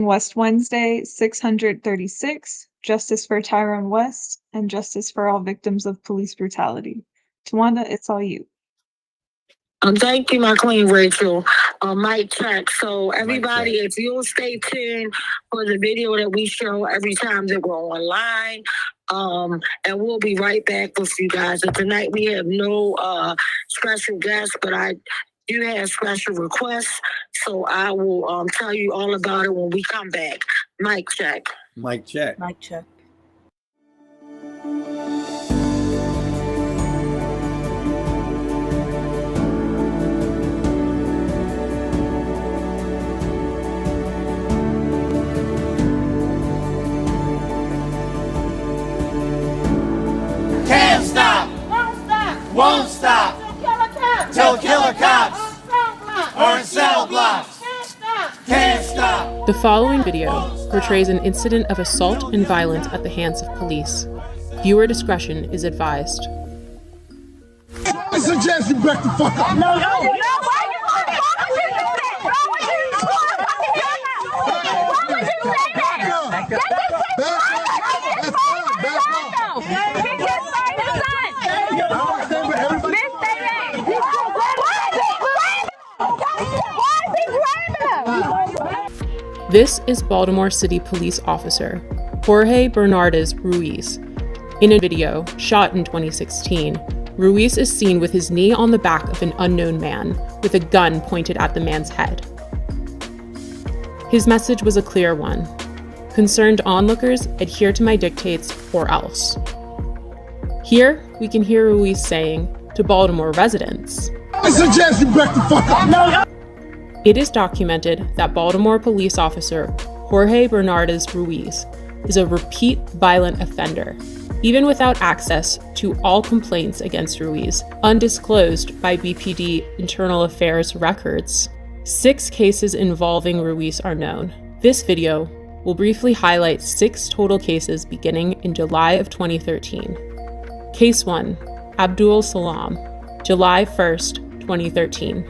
West Wednesday 636, Justice for Tyrone West and Justice for all victims of police brutality. Tawanda, it's all you. Thank you, my queen Rachel. Mic check. So everybody, if you'll stay tuned for the video that we show every time that we're online, and we'll be right back with you guys. And tonight we have no special guests, but I do have special requests. So I will tell you all about it when we come back. Mic check. Mic check. Mic check. Can't stop, won't stop, till killer cops are in cell blocks. Can't stop. The following video portrays an incident of assault and violence at the hands of police. Viewer discretion is advised. I suggest you back the fuck up. No. This is Baltimore City Police Officer Jorge Bernardez Ruiz. In a video shot in 2016, Ruiz is seen with his knee on the back of an unknown man with a gun pointed at the man's head. His message was a clear one. Concerned onlookers, adhere to my dictates or else. Here, we can hear Ruiz saying to Baltimore residents, I suggest you back the fuck up. No. It is documented that Baltimore police officer Jorge Bernardez Ruiz is a repeat violent offender, even without access to all complaints against Ruiz, undisclosed by BPD Internal Affairs records. 6 cases involving Ruiz are known. This video will briefly highlight 6 total cases beginning in July of 2013. Case 1, Abdul Salam, July 1st, 2013.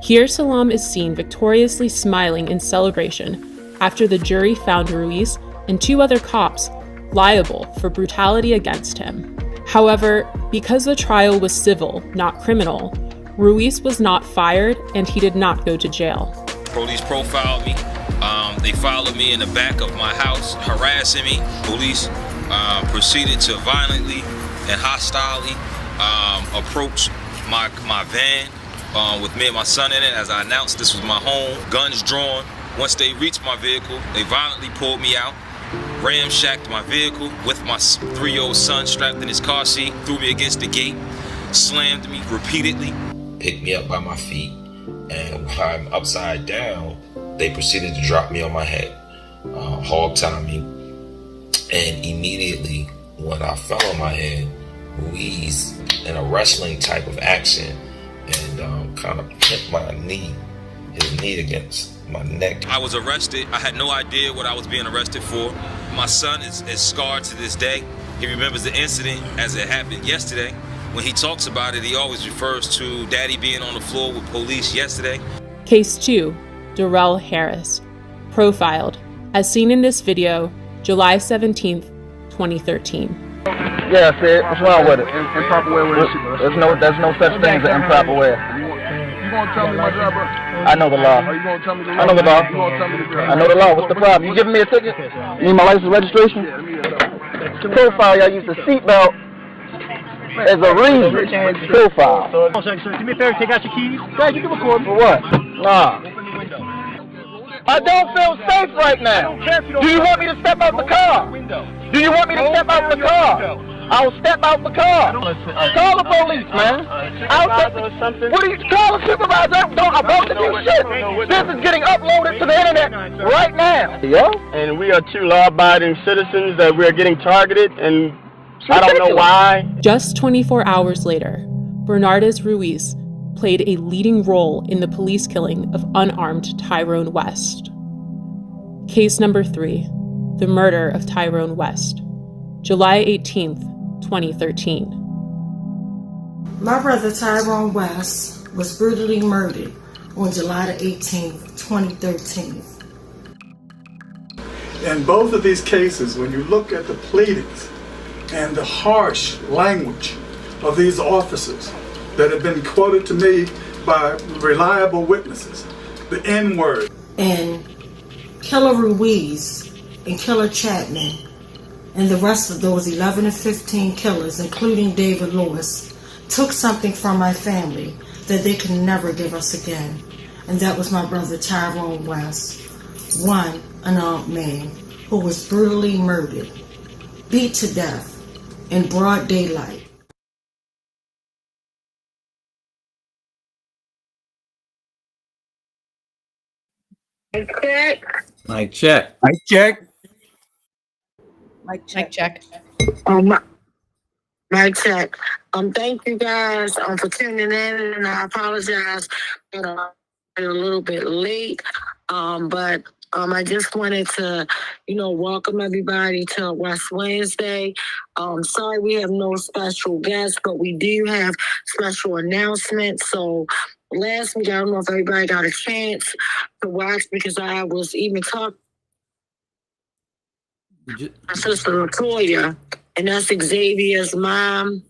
Here Salam is seen victoriously smiling in celebration after the jury found Ruiz and 2 other cops liable for brutality against him. However, because the trial was civil, not criminal, Ruiz was not fired and he did not go to jail. Police profiled me. They followed me in the back of my house, harassing me. Police proceeded to violently and hostilely approach my van with me and my son in it. As I announced, this was my home, guns drawn. Once they reached my vehicle, they violently pulled me out, ramshacked my vehicle with my 3-year-old son strapped in his car seat, threw me against the gate, slammed me repeatedly. Picked me up by my feet, and while I'm upside down, they proceeded to drop me on my head, hog tie me, and immediately when I fell on my head, Ruiz, in a wrestling type of action, and kind of hit his knee against my neck. I was arrested. I had no idea what I was being arrested for. My son is scarred to this day. He remembers the incident as it happened yesterday. When he talks about it, he always refers to Daddy being on the floor with police yesterday. Case 2, Darrell Harris, profiled, as seen in this video, July 17th, 2013. Yeah, Sid, what's wrong with it? Improper way with it. There's no such thing as an improper way. You gonna tell me my job, bro? I know the law. Are you gonna tell me the law? I know the law. You gonna tell me the law? I know the law. What's the problem? You giving me a ticket? You need my license registration? Yeah, let me get that. To profile, y'all use the seatbelt as a reason. Profile. Hold on a second, sir. Do me a favor, take out your keys. Dad, you can record. For what? Nah. I don't feel safe right now. Do you want me to step out the car? Do you want me to step out the car? I'll step out the car. Call the police, man. What are you call the supervisor? Don't about to do shit. This is getting uploaded to the internet right now. Yeah? And we are 2 law-abiding citizens that we are getting targeted, and I don't know why. Just 24 hours later, Bernardez Ruiz played a leading role in the police killing of unarmed Tyrone West. Case number 3, the murder of Tyrone West, July 18th, 2013. My brother Tyrone West was brutally murdered on July the 18th, 2013. In both of these cases, when you look at the pleadings and the harsh language of these officers that have been quoted to me by reliable witnesses, the N-word. And Killer Ruiz and Killer Chapman and the rest of those 11 or 15 killers, including David Lewis, took something from my family that they can never give us again. And that was my brother Tyrone West, one unarmed man who was brutally murdered, beat to death in broad daylight. Mic check. Mic check. Mic check. Mic check. Mic check. Thank you guys for tuning in, and I apologize that I'm a little bit late. But I just wanted to, welcome everybody to West Wednesday. Sorry we have no special guests, but we do have special announcements. So last week, I don't know if everybody got a chance to watch, because I was even talking to my sister Latoya, and that's Xavier's mom.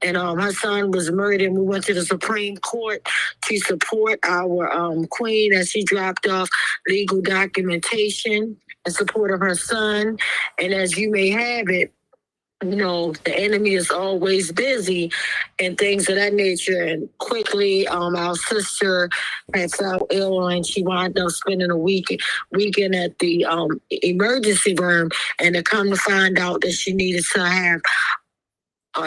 And her son was murdered, and we went to the Supreme Court to support our queen as she dropped off legal documentation in support of her son. And as you may have it, the enemy is always busy and things of that nature. And quickly, our sister had fell ill, and she wound up spending a weekend at the emergency room. And to come to find out that she needed to have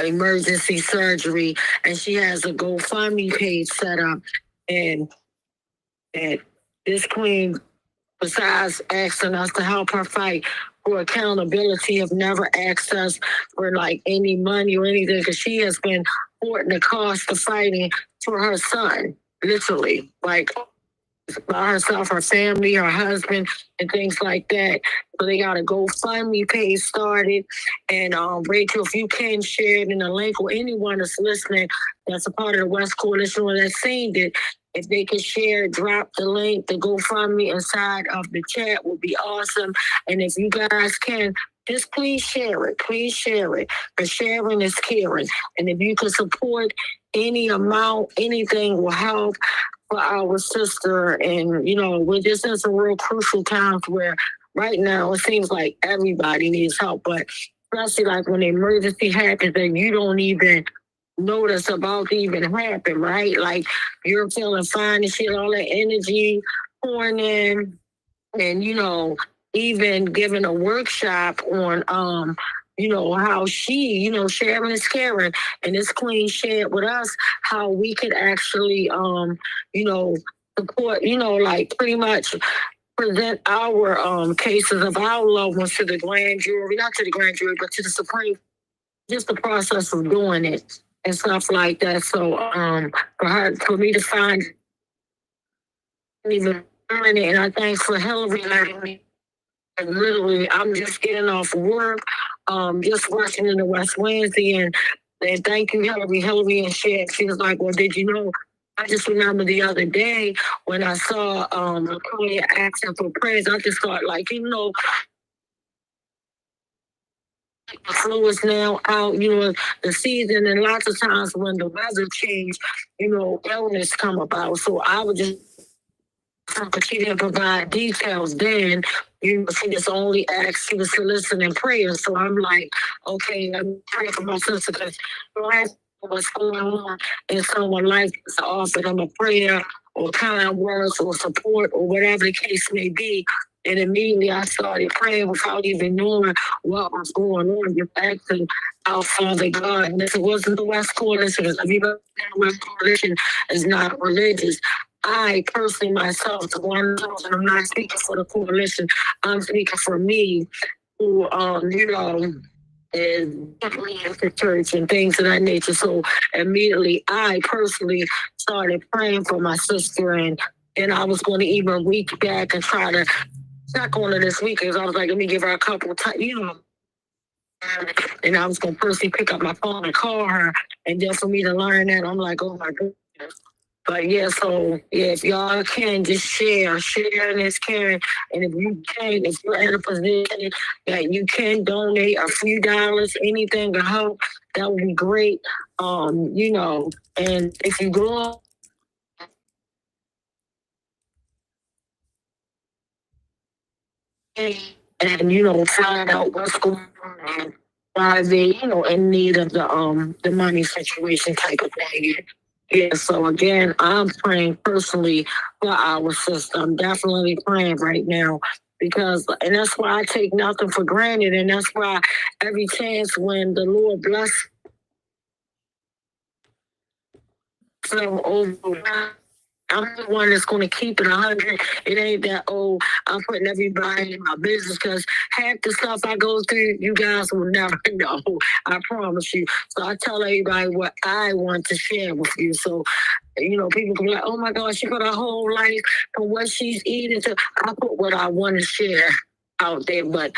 emergency surgery, and she has a GoFundMe page set up. And this queen, besides asking us to help her fight for accountability, have never asked us for any money or anything, because she has been supporting the cost of fighting for her son, literally, by herself, her family, her husband, and things like that. So they got a GoFundMe page started. And Rachel, if you can share it in the link, or anyone that's listening that's a part of the West Coalition or that's seen it, if they could share, drop the link, the GoFundMe inside of the chat would be awesome. And if you guys can, just please share it. Please share it. Because sharing is caring. And if you can support any amount, anything will help for our sister. And, we're just in some real crucial times where right now it seems like everybody needs help. But especially when the emergency happens and you don't even notice about to even happen, right? Like you're feeling fine and shit, all that energy pouring in, and even giving a workshop on how she, sharing is caring, and this queen shared with us how we could actually support, pretty much present our cases of our loved ones to the grand jury, not to the grand jury, but to the Supreme, just the process of doing it and stuff like that. So for me to find even learning it, and I thank for Hillary letting me. And literally, I'm just getting off work, just working in the West Wednesday, and thank you, Hillary. Hillary and she was like, well, did you know? I just remember the other day when I saw Latoya asking for prayers, I just thought the flu is now out, the season, and lots of times when the weather change, illness come about. So I would just, but she didn't provide details then. She just only asked, she was soliciting prayers. So I'm like, okay, I'm praying for my sister, because what's going on in someone's life is to offer them a prayer or kind words or support or whatever the case may be. And immediately I started praying without even knowing what was going on. Just asking our Father God. And this wasn't the West Coalition, because everybody in the West Coalition is not religious. I personally myself, the one, and I'm not speaking for the coalition, I'm speaking for me, who, is definitely into church and things of that nature. So immediately I personally started praying for my sister, and I was going to even reach back and try to check on her this week, because I was like, let me give her a couple of times, and I was going to personally pick up my phone and call her. And just for me to learn that, I'm like, oh my goodness. But yeah, so yeah, if y'all can just share this caring, and if you can, if you're in a position that you can donate a few dollars, anything to help, that would be great. You know, and if you go and you know find out what's going on and why they in need of the money situation type of thing. Yeah, so again, I'm praying personally for our sister. I'm definitely praying right now because, and that's why I take nothing for granted, and that's why every chance when the Lord bless them over, I'm the one that's going to keep it 100. It ain't that, oh, I'm putting everybody in my business, because half the stuff I go through, you guys will never know. I promise you. So I tell everybody what I want to share with you. So, people can be like, oh my God, she put her whole life from what she's eating to, I put what I want to share out there. But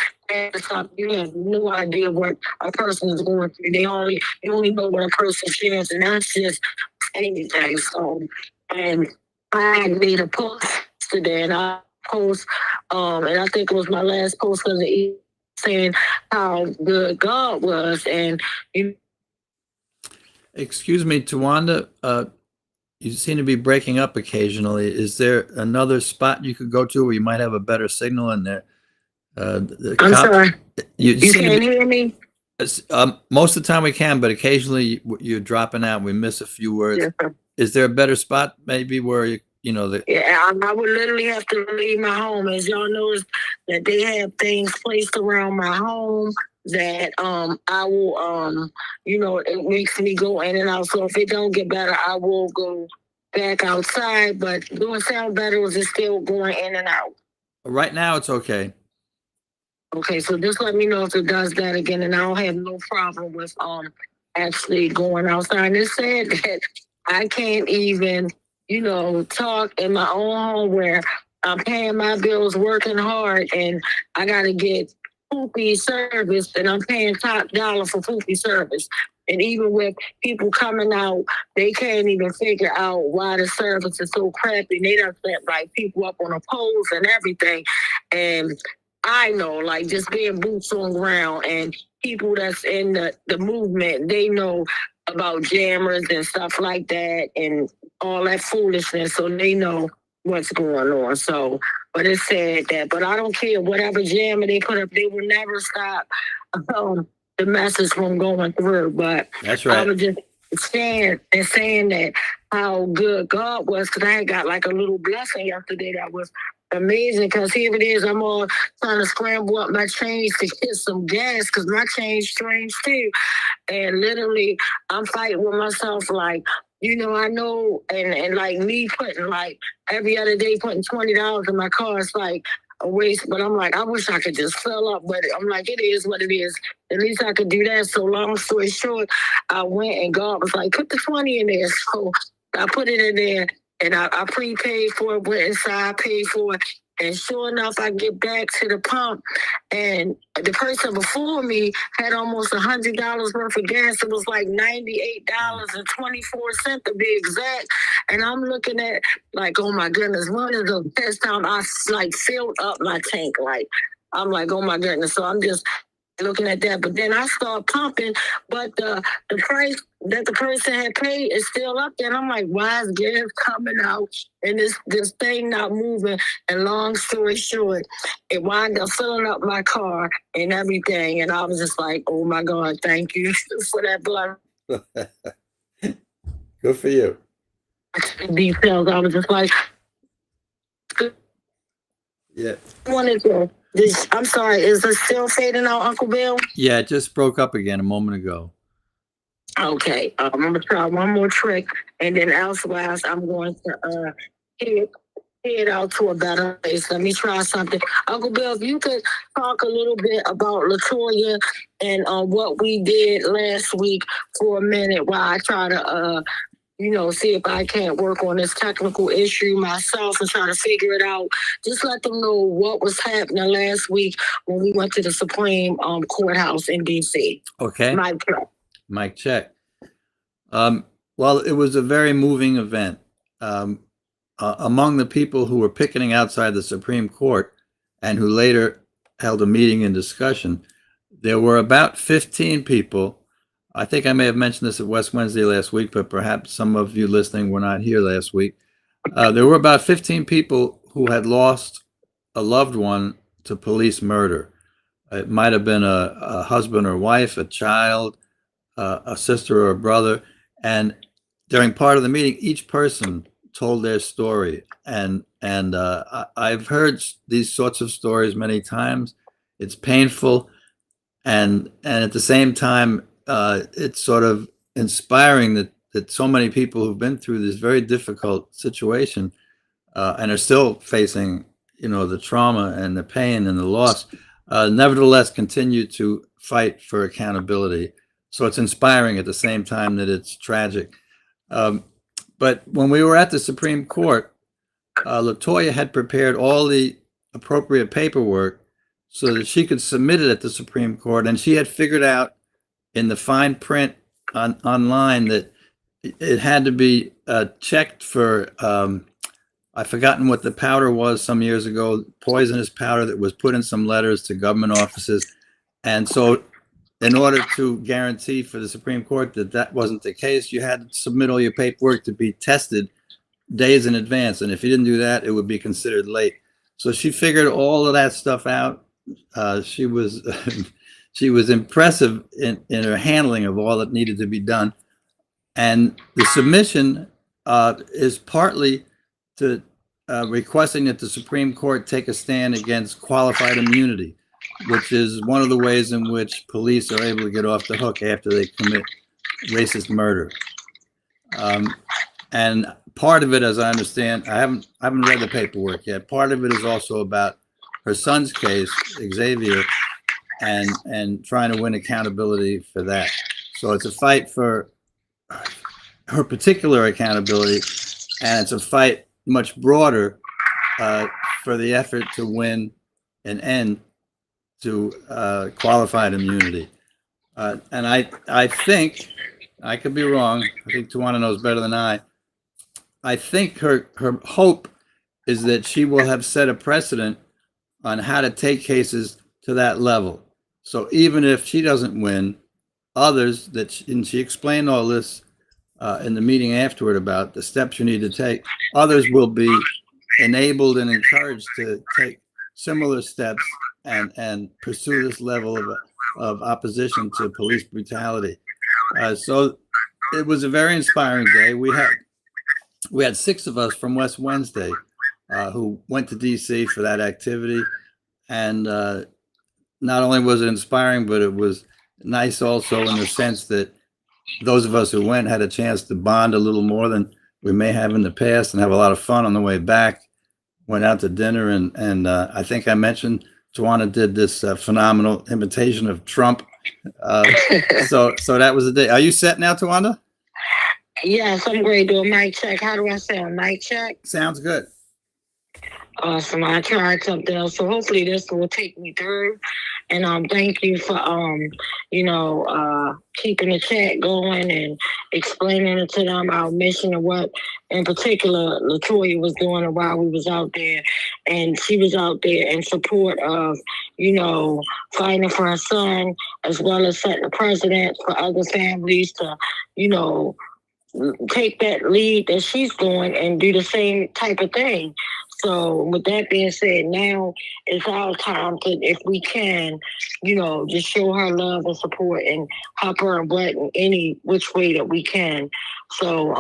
you have no idea what a person is going through. You only know what a person shares, and that's just anything. So, and I made a post today, and I post, and I think it was my last post because of saying how good God was, and Excuse me, Tawanda, you seem to be breaking up occasionally. Is there another spot you could go to where you might have a better signal in there? I'm sorry. You can't hear me? Most of the time we can, but occasionally you're dropping out and we miss a few words. Yeah. Is there a better spot maybe where Yeah, I would literally have to leave my home. As y'all notice that they have things placed around my home that I will it makes me go in and out. So if it don't get better, I will go back outside. But doing sound better, was it still going in and out? Right now it's okay. Okay, so just let me know if it does that again, and I don't have no problem with actually going outside. And it said that I can't even, talk in my own home where I'm paying my bills, working hard, and I gotta get poopy service, and I'm paying top dollar for poopy service. And even with people coming out, they can't even figure out why the service is so crappy. They done set like people up on a poles and everything. And I know, like, just being boots on ground, and people that's in the movement, they know about jammers and stuff like that and all that foolishness, so they know what's going on. So, but it said that, but I don't care, whatever jammer they put up, they will never stop the message from going through. But that's right. I was just saying that how good God was, because I had got like a little blessing yesterday that was amazing, because here it is, I'm all trying to scramble up my change to get some gas, because my change strange too. And literally, I'm fighting with myself, like, I know, and like me putting like every other day putting $20 in my car, it's like a waste. But I'm like, I wish I could just fill up, but I'm like, it is what it is. At least I could do that. So long story short, I went, and God was like, put the 20 in there. So I put it in there, and I prepaid for it, went inside, paid for it. And sure enough, I get back to the pump, and the person before me had almost $100 worth of gas. It was like $98.24 to be exact. And I'm looking at like, oh my goodness, when is the best time I like filled up my tank? Like, I'm like, oh my goodness. So I'm just looking at that, but then I start pumping, but the price that the person had paid is still up there. And I'm like, why is gas coming out and this thing not moving? And long story short, it wound up filling up my car and everything. And I was just like, oh my God, thank you for that blood. Good for you. Details. I was just like, yeah. I'm sorry, is it still fading out, Uncle Bill? Yeah, it just broke up again a moment ago. Okay, I'm gonna try one more trick, and then elsewise I'm going to head out to a better place. Let me try something. Uncle Bill, if you could talk a little bit about LaToya and what we did last week for a minute while I try to see if I can't work on this technical issue myself and try to figure it out. Just let them know what was happening last week when we went to the Supreme Courthouse in D.C. Okay. Mic check. Mic check. Well, it was a very moving event. among the people who were picketing outside the Supreme Court and who later held a meeting and discussion, there were about 15 people. I think I may have mentioned this at West Wednesday last week, but perhaps some of you listening were not here last week. There were about 15 people who had lost a loved one to police murder. It might have been a husband or wife, a child, a sister or a brother. And during part of the meeting, each person told their story. And I've heard these sorts of stories many times. It's painful. And at the same time, it's sort of inspiring that so many people who've been through this very difficult situation and are still facing, the trauma and the pain and the loss, nevertheless continue to fight for accountability. So it's inspiring at the same time that it's tragic. But when we were at the Supreme Court, LaToya had prepared all the appropriate paperwork so that she could submit it at the Supreme Court. And she had figured out in the fine print online that it had to be checked for, I've forgotten what the powder was some years ago, poisonous powder that was put in some letters to government offices. And so in order to guarantee for the Supreme Court that that wasn't the case, you had to submit all your paperwork to be tested days in advance. And if you didn't do that, it would be considered late. So she figured all of that stuff out. She was she was impressive in her handling of all that needed to be done. And the submission is partly to requesting that the Supreme Court take a stand against qualified immunity, which is one of the ways in which police are able to get off the hook after they commit racist murder. And part of it, as I understand, I haven't read the paperwork yet. Part of it is also about her son's case, Xavier, and trying to win accountability for that. So it's a fight for her particular accountability, and it's a fight much broader for the effort to win an end to qualified immunity. And I think, I could be wrong, I think Tawana knows better than I think her hope is that she will have set a precedent on how to take cases to that level. So even if she doesn't win, others and she explained all this in the meeting afterward about the steps you need to take, others will be enabled and encouraged to take similar steps and pursue this level of opposition to police brutality. So it was a very inspiring day. We had 6 of us from West Wednesday who went to DC for that activity. And not only was it inspiring, but it was nice also in the sense that those of us who went had a chance to bond a little more than we may have in the past and have a lot of fun on the way back. Went out to dinner and I think I mentioned Tawana did this phenomenal imitation of Trump. So that was the day. Are you set now, Tawana? Yes, I'm ready to do a mic check. How do I sound? Mic check? Sounds good. Awesome. I tried something else. So hopefully this will take me through. And thank you for keeping the chat going and explaining it to them our mission and what in particular LaToya was doing while we was out there. And she was out there in support of, fighting for her son, as well as setting a precedent for other families to, take that lead that she's doing and do the same type of thing. So with that being said, now it's our time to, if we can, just show her love and support and help her in any which way that we can. So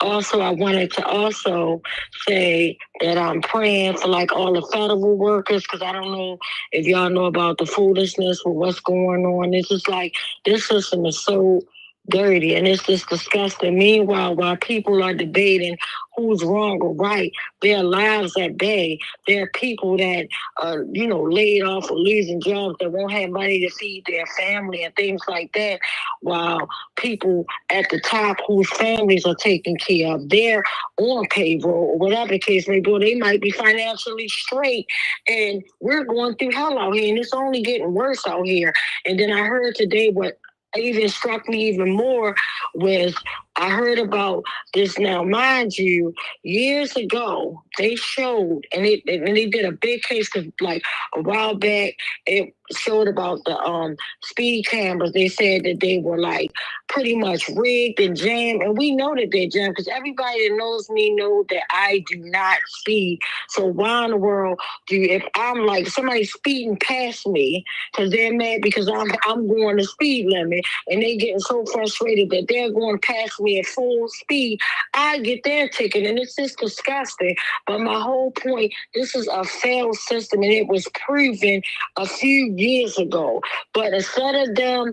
also I wanted to also say that I'm praying for like all the federal workers, because I don't know if y'all know about the foolishness with what's going on. It's just like this system is so dirty and it's just disgusting. Meanwhile, while people are debating who's wrong or right, their lives at bay. There are people that are, laid off or losing jobs that won't have money to feed their family and things like that, while people at the top whose families are taken care of, they're on payroll or whatever the case may be, they might be financially straight. And we're going through hell out here, and it's only getting worse out here. And then I heard today what even struck me even more was I heard about this now, mind you, years ago, they showed, and they did a big case of like a while back, it showed about the speed cameras. They said that they were like pretty much rigged and jammed, and we know that they're jammed because everybody that knows me know that I do not speed. So why in the world if I'm like somebody speeding past me because they're mad because I'm going the speed limit and they getting so frustrated that they're going past me at full speed, I get their ticket, and it's just disgusting. But my whole point, this is a failed system, and it was proven a few years ago. But instead of them,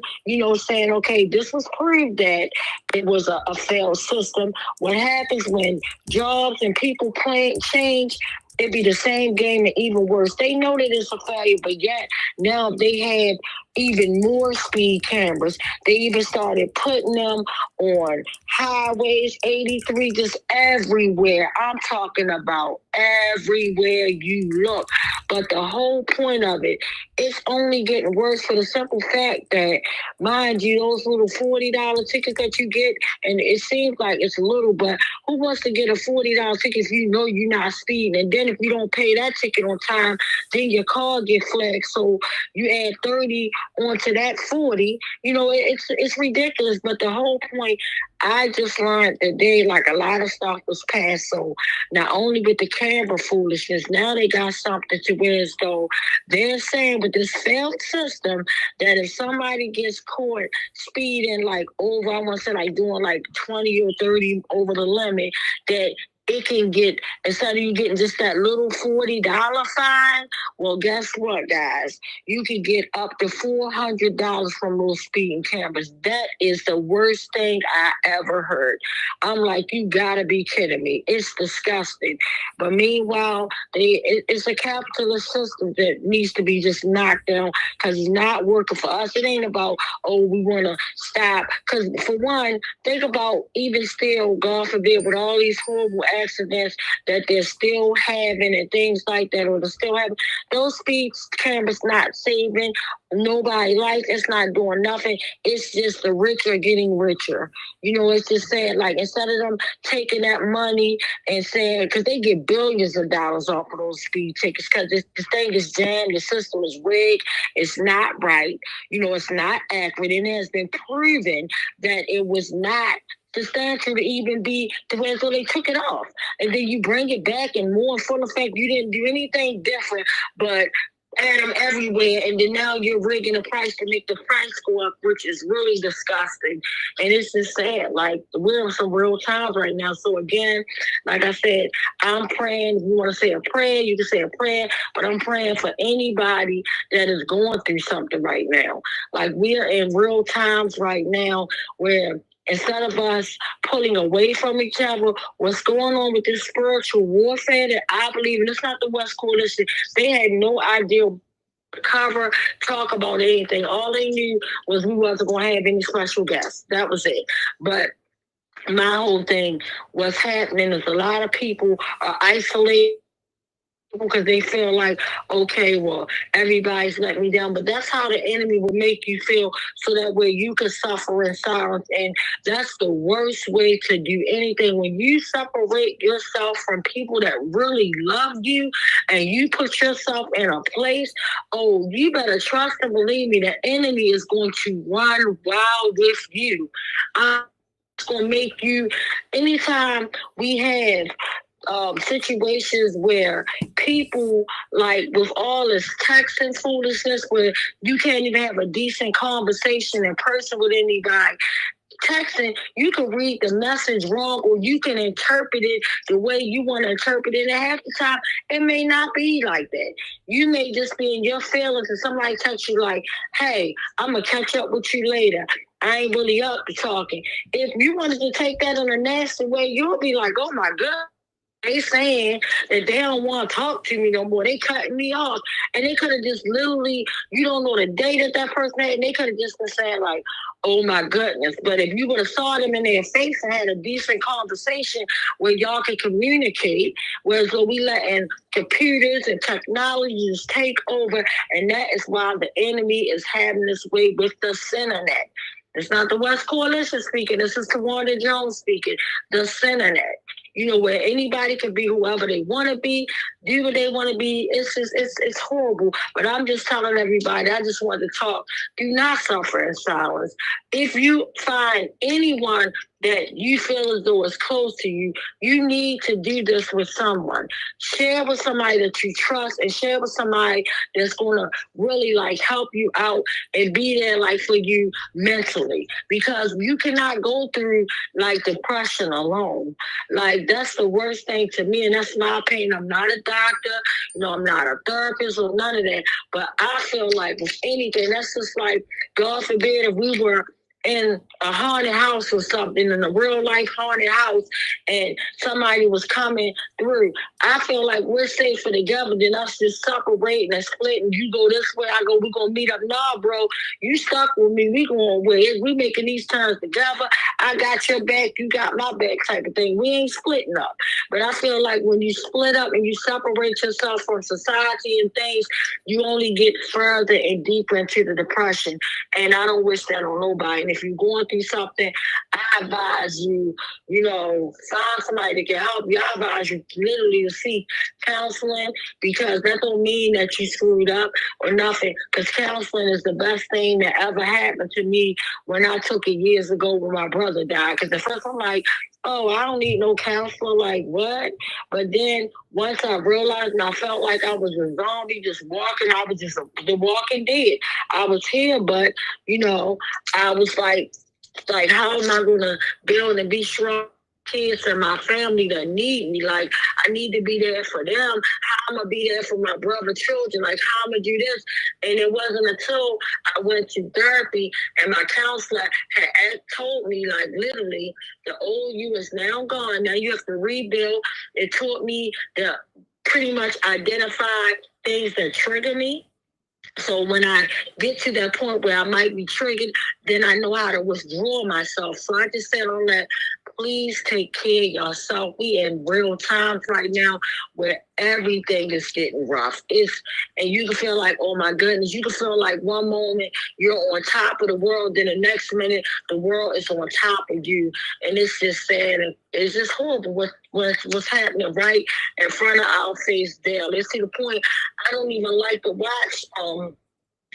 saying, okay, this was proved that it was a failed system, what happens when jobs and people change, it'd be the same game and even worse. They know that it's a failure, but yet now they have even more speed cameras. They even started putting them on highways, 83, just everywhere. I'm talking about everywhere you look. But the whole point of it, it's only getting worse for the simple fact that, mind you, those little $40 tickets that you get, and it seems like it's little, but who wants to get a $40 ticket if you know you're not speeding? And then if you don't pay that ticket on time, then your car get flagged. So you add 30 onto that 40. It's ridiculous. But the whole point, I just learned that like a lot of stuff was passed. So not only with the camera foolishness, now they got something to where as though they're saying with this failed system that if somebody gets caught speeding like over, I want to say like doing like 20 or 30 over the limit, that it can get, instead of you getting just that little $40 fine, well, guess what, guys? You can get up to $400 from those speeding cameras. That is the worst thing I ever heard. I'm like, you gotta be kidding me. It's disgusting. But meanwhile, it's a capitalist system that needs to be just knocked down because it's not working for us. It ain't about, we want to stop. Because for one, think about even still, God forbid, with all these horrible accidents that they're still having and things like that, or they're still having, those speed cameras not saving nobody life. It's not doing nothing. It's just the rich are getting richer. It's just saying, like, instead of them taking that money and saying, because they get billions of dollars off of those speed tickets, because the thing is jammed, the system is rigged, it's not right, it's not accurate, and it has been proven that it was not substantial to even be to where so they took it off. And then you bring it back and more in full effect, you didn't do anything different, but add them everywhere, and then now you're rigging the price to make the price go up, which is really disgusting. And it's just sad. Like, we're in some real times right now. So again, like I said, I'm praying. If you want to say a prayer, you can say a prayer, but I'm praying for anybody that is going through something right now. Like, we're in real times right now where instead of us pulling away from each other, what's going on with this spiritual warfare that I believe, and it's not the West Coalition, they had no idea cover, talk about anything. All they knew was we wasn't going to have any special guests. That was it. But my whole thing, what's happening is a lot of people are isolated because they feel like, okay, well, everybody's letting me down. But that's how the enemy will make you feel, so that way you can suffer in silence. And that's the worst way to do anything. When you separate yourself from people that really love you and you put yourself in a place, you better trust and believe me, the enemy is going to run wild with you. It's going to make you, anytime we have situations where people, like with all this texting foolishness, where you can't even have a decent conversation in person with anybody. Texting, you can read the message wrong, or you can interpret it the way you want to interpret it. And half the time, it may not be like that. You may just be in your feelings and somebody texts you like, hey, I'm going to catch up with you later. I ain't really up to talking. If you wanted to take that in a nasty way, you'll be like, oh my God. They saying that they don't want to talk to me no more. They cutting me off. And they could have just literally, you don't know the day that person had, and they could have just been saying like, oh my goodness. But if you would have saw them in their face and had a decent conversation where y'all can communicate, whereas we letting computers and technologies take over, and that is why the enemy is having this way with the internet. It's not the West Coalition speaking. This is Tawanda Jones speaking. The Internet. You know, where anybody can be whoever they want to be, do what they want to be. It's just, it's horrible. But I'm just telling everybody, I just want to talk. Do not suffer in silence. If you find anyone that you feel as though is close to you, you need to do this with someone. Share with somebody that you trust, and share with somebody that's going to really like help you out and be there like for you mentally, because you cannot go through like depression alone. Like that's the worst thing to me, and that's my opinion. I'm not a doctor, you know, I'm not a therapist or none of that, but I feel like with anything, that's just like, God forbid if we were in a haunted house or something, in a real life haunted house, and somebody was coming through. I feel like we're safer together than us just separating and splitting. You go this way, I go, we're gonna meet up. Nah, bro, you stuck with me. We going where? We making these turns together. I got your back, you got my back type of thing. We ain't splitting up. But I feel like when you split up and you separate yourself from society and things, you only get further and deeper into the depression. And I don't wish that on nobody. And if you're going through something, I advise you, you know, find somebody that can help you. I advise you literally to seek counseling, because that don't mean that you screwed up or nothing. Because counseling is the best thing that ever happened to me when I took it years ago when my brother died. Because at first I'm like, oh, I don't need no counselor, like what? But then once I realized and I felt like I was a zombie just walking, I was just the walking dead. I was here, but, you know, I was like, how am I going to build and be strong? Kids and my family that need me, like I need to be there for them. How I'm gonna be there for my brother children, like how I'm gonna do this. And it wasn't until I went to therapy and my counselor had told me, like literally, the old you is now gone. Now you have to rebuild. It taught me to pretty much identify things that trigger me. So when I get to that point where I might be triggered, then I know how to withdraw myself. So I just said on that, please take care of yourself. We in real times right now where everything is getting rough. And you can feel like, oh my goodness, you can feel like one moment you're on top of the world, then the next minute the world is on top of you. And it's just sad. And it's just horrible what's happening right in front of our face daily. It's to the point I don't even like to watch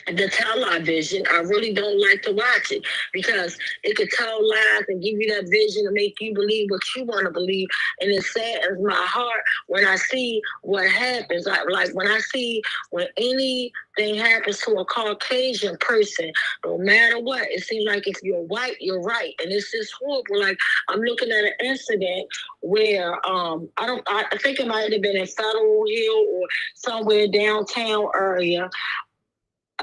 the television. I really don't like to watch it because it could tell lies and give you that vision to make you believe what you want to believe. And it saddens my heart when I see what happens. Like when I see when anything happens to a Caucasian person, no matter what, it seems like if you're white, you're right. And it's just horrible. Like I'm looking at an incident where I think it might have been in Federal Hill or somewhere downtown area.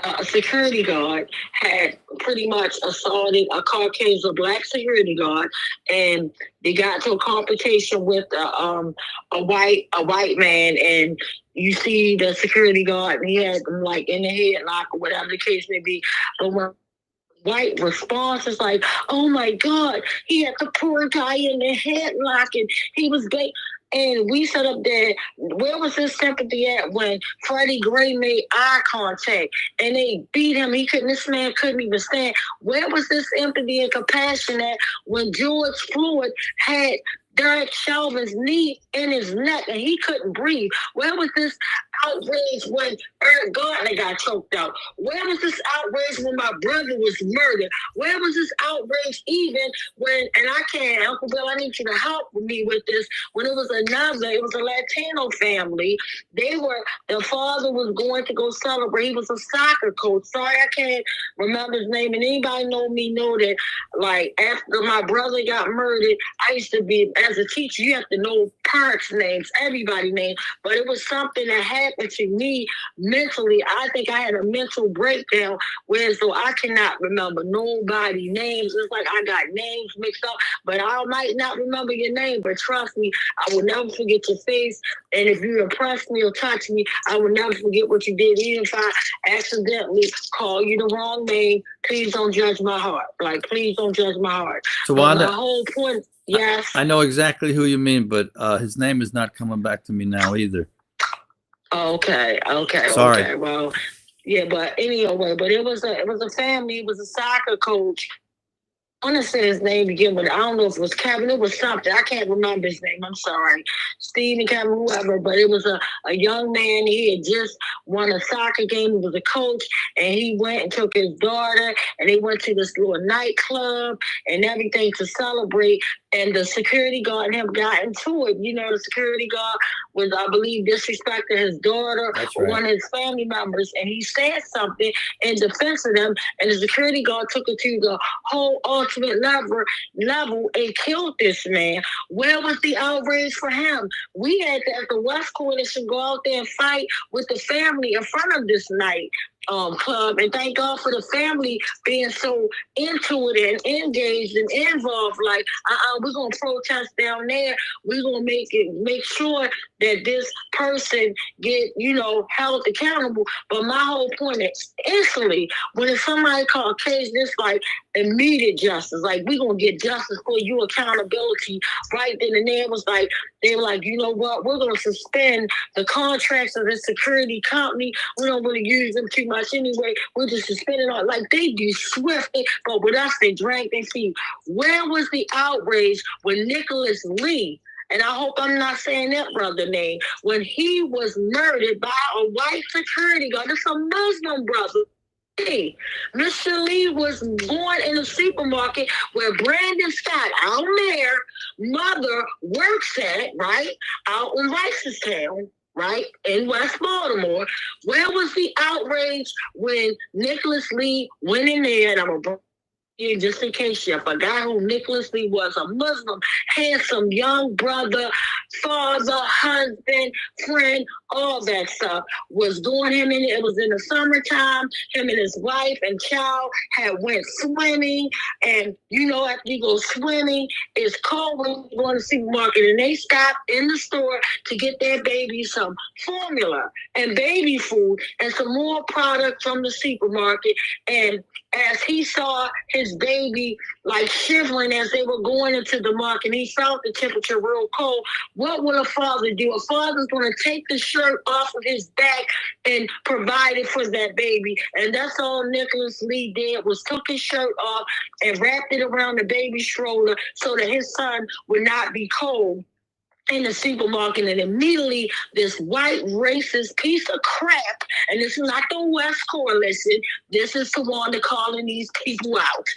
A security guard had pretty much assaulted a Caucasian black security guard, and they got to a confrontation with a white man, and you see the security guard, and he had them like in the headlock or whatever the case may be. But when white response is like, oh my God, he had the poor guy in the headlock, and he was gay. And we set up there, where was his sympathy at when Freddie Gray made eye contact and they beat him? This man couldn't even stand. Where was this empathy and compassion at when George Floyd had Derek Chauvin's knee in his neck and he couldn't breathe? Where was this outrage when Eric Gardner got choked out? Where was this outrage when my brother was murdered? Where was this outrage even when, and I can't, Uncle Bill, I need you to help me with this, when it was a Latino family. The father was going to go celebrate. He was a soccer coach. Sorry, I can't remember his name. And anybody know that, like, after my brother got murdered, I used to be, as a teacher, you have to know parents' names, everybody's name. But it was something that happened to me mentally. I think I had a mental breakdown where so I cannot remember nobody's names. It's like I got names mixed up, but I might not remember your name. But trust me, I will never forget your face. And if you impress me or touch me, I will never forget what you did. Even if I accidentally call you the wrong name, please don't judge my heart. Like, please don't judge my heart. Tawanda, my whole point, yes. I know exactly who you mean, but his name is not coming back to me now either. Okay. Sorry. Okay. Well, yeah, but anyway, but it was a family. It was a soccer coach I want to say his name again, but I don't know if it was Kevin. It was something. I can't remember his name. I'm sorry. Stephen, Kevin, whoever. But it was a young man. He had just won a soccer game. He was a coach. And he went and took his daughter. And they went to this little nightclub and everything to celebrate. And the security guard and him got into it. You know, the security guard was, I believe, disrespecting his daughter or one of his family members. And he said something in defense of them. And the security guard took it to the whole ultimate level and killed this man. Where was the outrage for him? We had to, at the West Coalition, go out there and fight with the family in front of this night club, and thank God for the family being so into it and engaged and involved. Like, we're gonna protest down there. We're gonna make sure that this person get, held accountable. But my whole point is, instantly, when somebody called case, this like immediate justice. Like, we're gonna get justice for you, accountability right then and there. Was like, they were like, you know what, we're gonna suspend the contracts of this security company. We don't really use them too much anyway. We're just suspending all. Like, they do swift, but with us, they drag their feet. Where was the outrage when Nicholas Lee, and I hope I'm not saying that brother name, when he was murdered by a white security guard? It's a Muslim brother. Mr. Lee was born in a supermarket where Brandon Scott, our mayor, mother works at, right, out in Ricestown, right, in West Baltimore. Where was the outrage when Nicholas Lee went in there? And I'm a just in case you forgot who Nicholas Lee was, a Muslim, handsome young brother, father, husband, friend, all that stuff, was doing him in it. It was in the summertime. Him and his wife and child had went swimming. And, after you go swimming, it's cold when you go to the supermarket. And they stopped in the store to get their baby some formula and baby food and some more product from the supermarket. And as he saw his baby like shivering as they were going into the market, he felt the temperature real cold. What will a father do? A father's going to take the shirt off of his back and provide it for that baby. And that's all Nicholas Lee did, was took his shirt off and wrapped it around the baby stroller so that his son would not be cold in the supermarket. And immediately this white racist piece of crap, and this is not the West Coalition, this is the one that's calling these people out.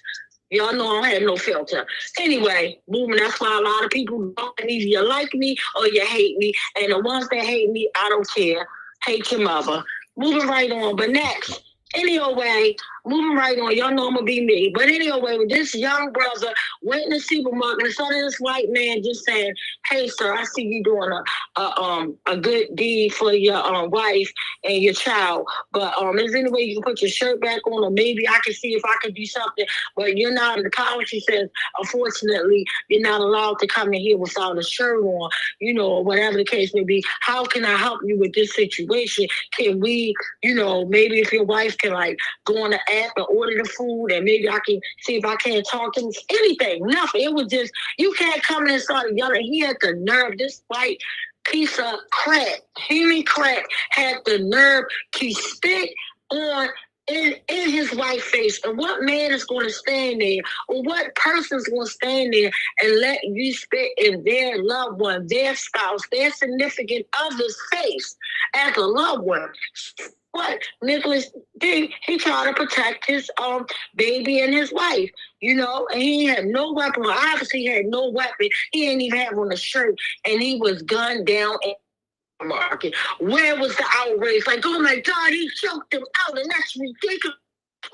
Y'all know I don't have no filter. Anyway, boom, that's why a lot of people don't, either you like me or you hate me. And the ones that hate me, I don't care. Hate your mother. Moving right on. But next, anyway, moving right on. Y'all know I'm going to be me. But anyway, this young brother went in the supermarket and saw this white man just saying, hey, sir, I see you doing a good deed for your wife and your child. But is there any way you can put your shirt back on, or maybe I can see if I can do something? But you're not, the policy says, unfortunately, you're not allowed to come in here without a shirt on, or whatever the case may be. How can I help you with this situation? Can we, maybe if your wife can like go on the app and order the food, and maybe I can see if I can't talk to him. Anything, nothing. It was just, you can't come in and start yelling. He had the nerve, this white piece of crap, human crap, had the nerve to spit on in his white face. And what man is going to stand there, or what person's going to stand there and let you spit in their loved one, their spouse, their significant other's face as a loved one? What Nicholas did, he tried to protect his baby and his wife, and he had no weapon. Obviously, he had no weapon. He didn't even have on a shirt, and he was gunned down in the market. Where was the outrage? Like, oh my God, he choked him out, and that's ridiculous.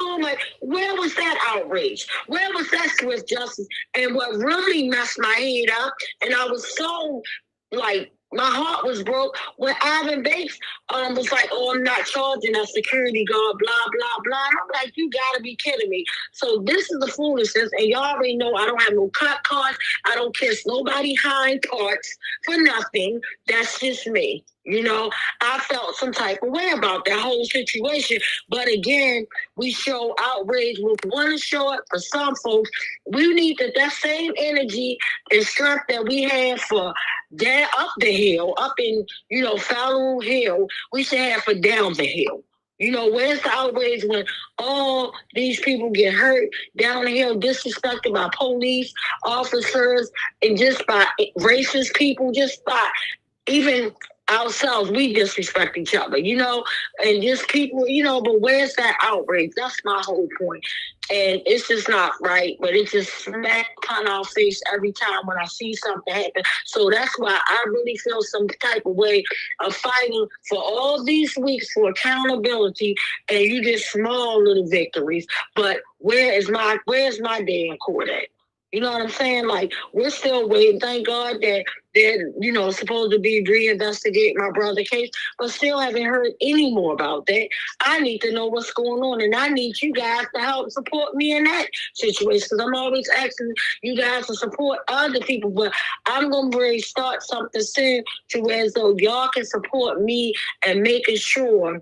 Oh my, where was that outrage? Where was that swift justice? And what really messed my head up, and I was so like, my heart was broke when Ivan Bates was like, oh, I'm not charging a security guard, blah, blah, blah. And I'm like, you gotta be kidding me. So this is the foolishness. And y'all already know I don't have no cut cards. I don't kiss nobody hind parts for nothing. That's just me. I felt some type of way about that whole situation. But again, we show outrage. We want to show it for some folks. We need that same energy and strength that we have for down up the hill, up in, Fallon Hill, we should have for down the hill. You know, where's the outrage when all these people get hurt down the hill, disrespected by police officers and just by racist people, just by even ourselves, we disrespect each other, you know, and just people, you know, but where's that outrage? That's my whole point. And it's just not right, but it just smack on our face every time when I see something happen. So that's why I really feel some type of way of fighting for all these weeks for accountability, and you get small little victories. But where's my day in court at? You know what I'm saying? Like, we're still waiting. Thank God that they're, you know, supposed to be reinvestigating my brother's case, but still haven't heard any more about that. I need to know what's going on, and I need you guys to help support me in that situation, because I'm always asking you guys to support other people, but I'm going to really start something soon to where as though y'all can support me and making sure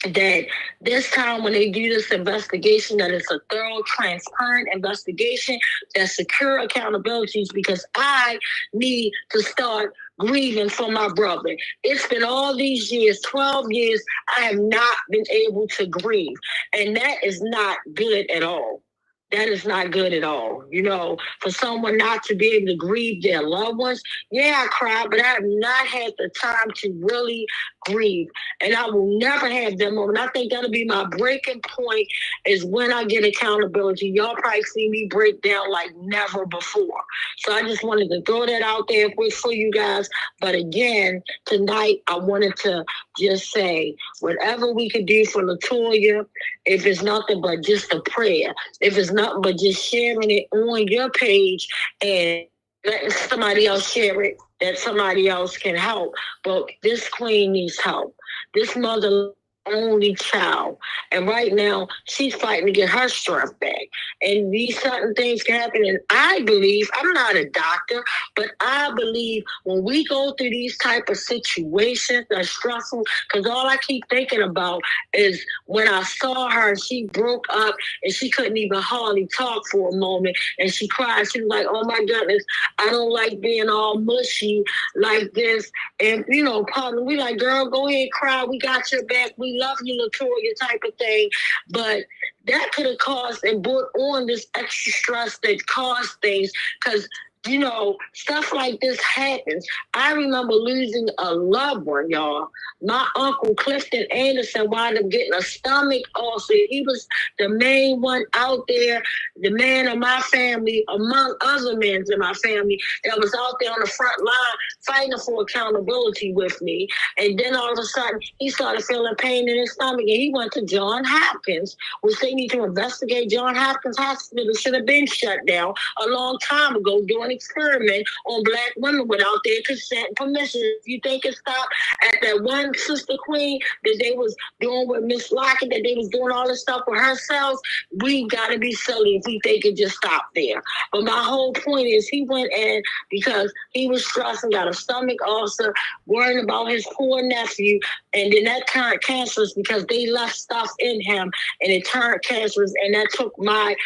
that this time when they do this investigation, that it's a thorough, transparent investigation that secure accountabilities, because I need to start grieving for my brother. It's been all these years, 12 years, I have not been able to grieve. And that is not good at all. That is not good at all. You know, for someone not to be able to grieve their loved ones. Yeah, I cried, but I have not had the time to really grieve. And I will never have that moment. I think that'll be my breaking point, is when I get accountability. Y'all probably see me break down like never before. So I just wanted to throw that out there for you guys. But again, tonight I wanted to just say, whatever we could do for LaToya, if it's nothing but just a prayer, if it's nothing but just sharing it on your page and letting somebody else share it, that somebody else can help. But this queen needs help. This mother only child. And right now, she's fighting to get her strength back. And these certain things can happen. And I believe, I'm not a doctor, but I believe when we go through these type of situations that are stressful, because all I keep thinking about is when I saw her, she broke up and she couldn't even hardly talk for a moment. And she cried. She was like, oh my goodness, I don't like being all mushy like this. And, you know, partner, we like, girl, go ahead, cry. We got your back. We love you, LaToya, type of thing. But that could have caused and brought on this extra stress that caused things, because, you know, stuff like this happens. I remember losing a loved one, y'all. My uncle, Clifton Anderson, wound up getting a stomach ulcer. He was the main one out there, the man of my family, among other men in my family, that was out there on the front line fighting for accountability with me. And then all of a sudden, he started feeling pain in his stomach, and he went to Johns Hopkins, which they need to investigate. Johns Hopkins Hospital should have been shut down a long time ago doing experiment on Black women without their consent and permission. If you think it stopped at that one sister queen that they was doing with Miss Lockett, that they was doing all this stuff with herself, we gotta be silly if we think it just stopped there. But my whole point is, he went in because he was stressed and got a stomach ulcer, worrying about his poor nephew, and then that turned cancerous because they left stuff in him, and it turned cancerous, and that took my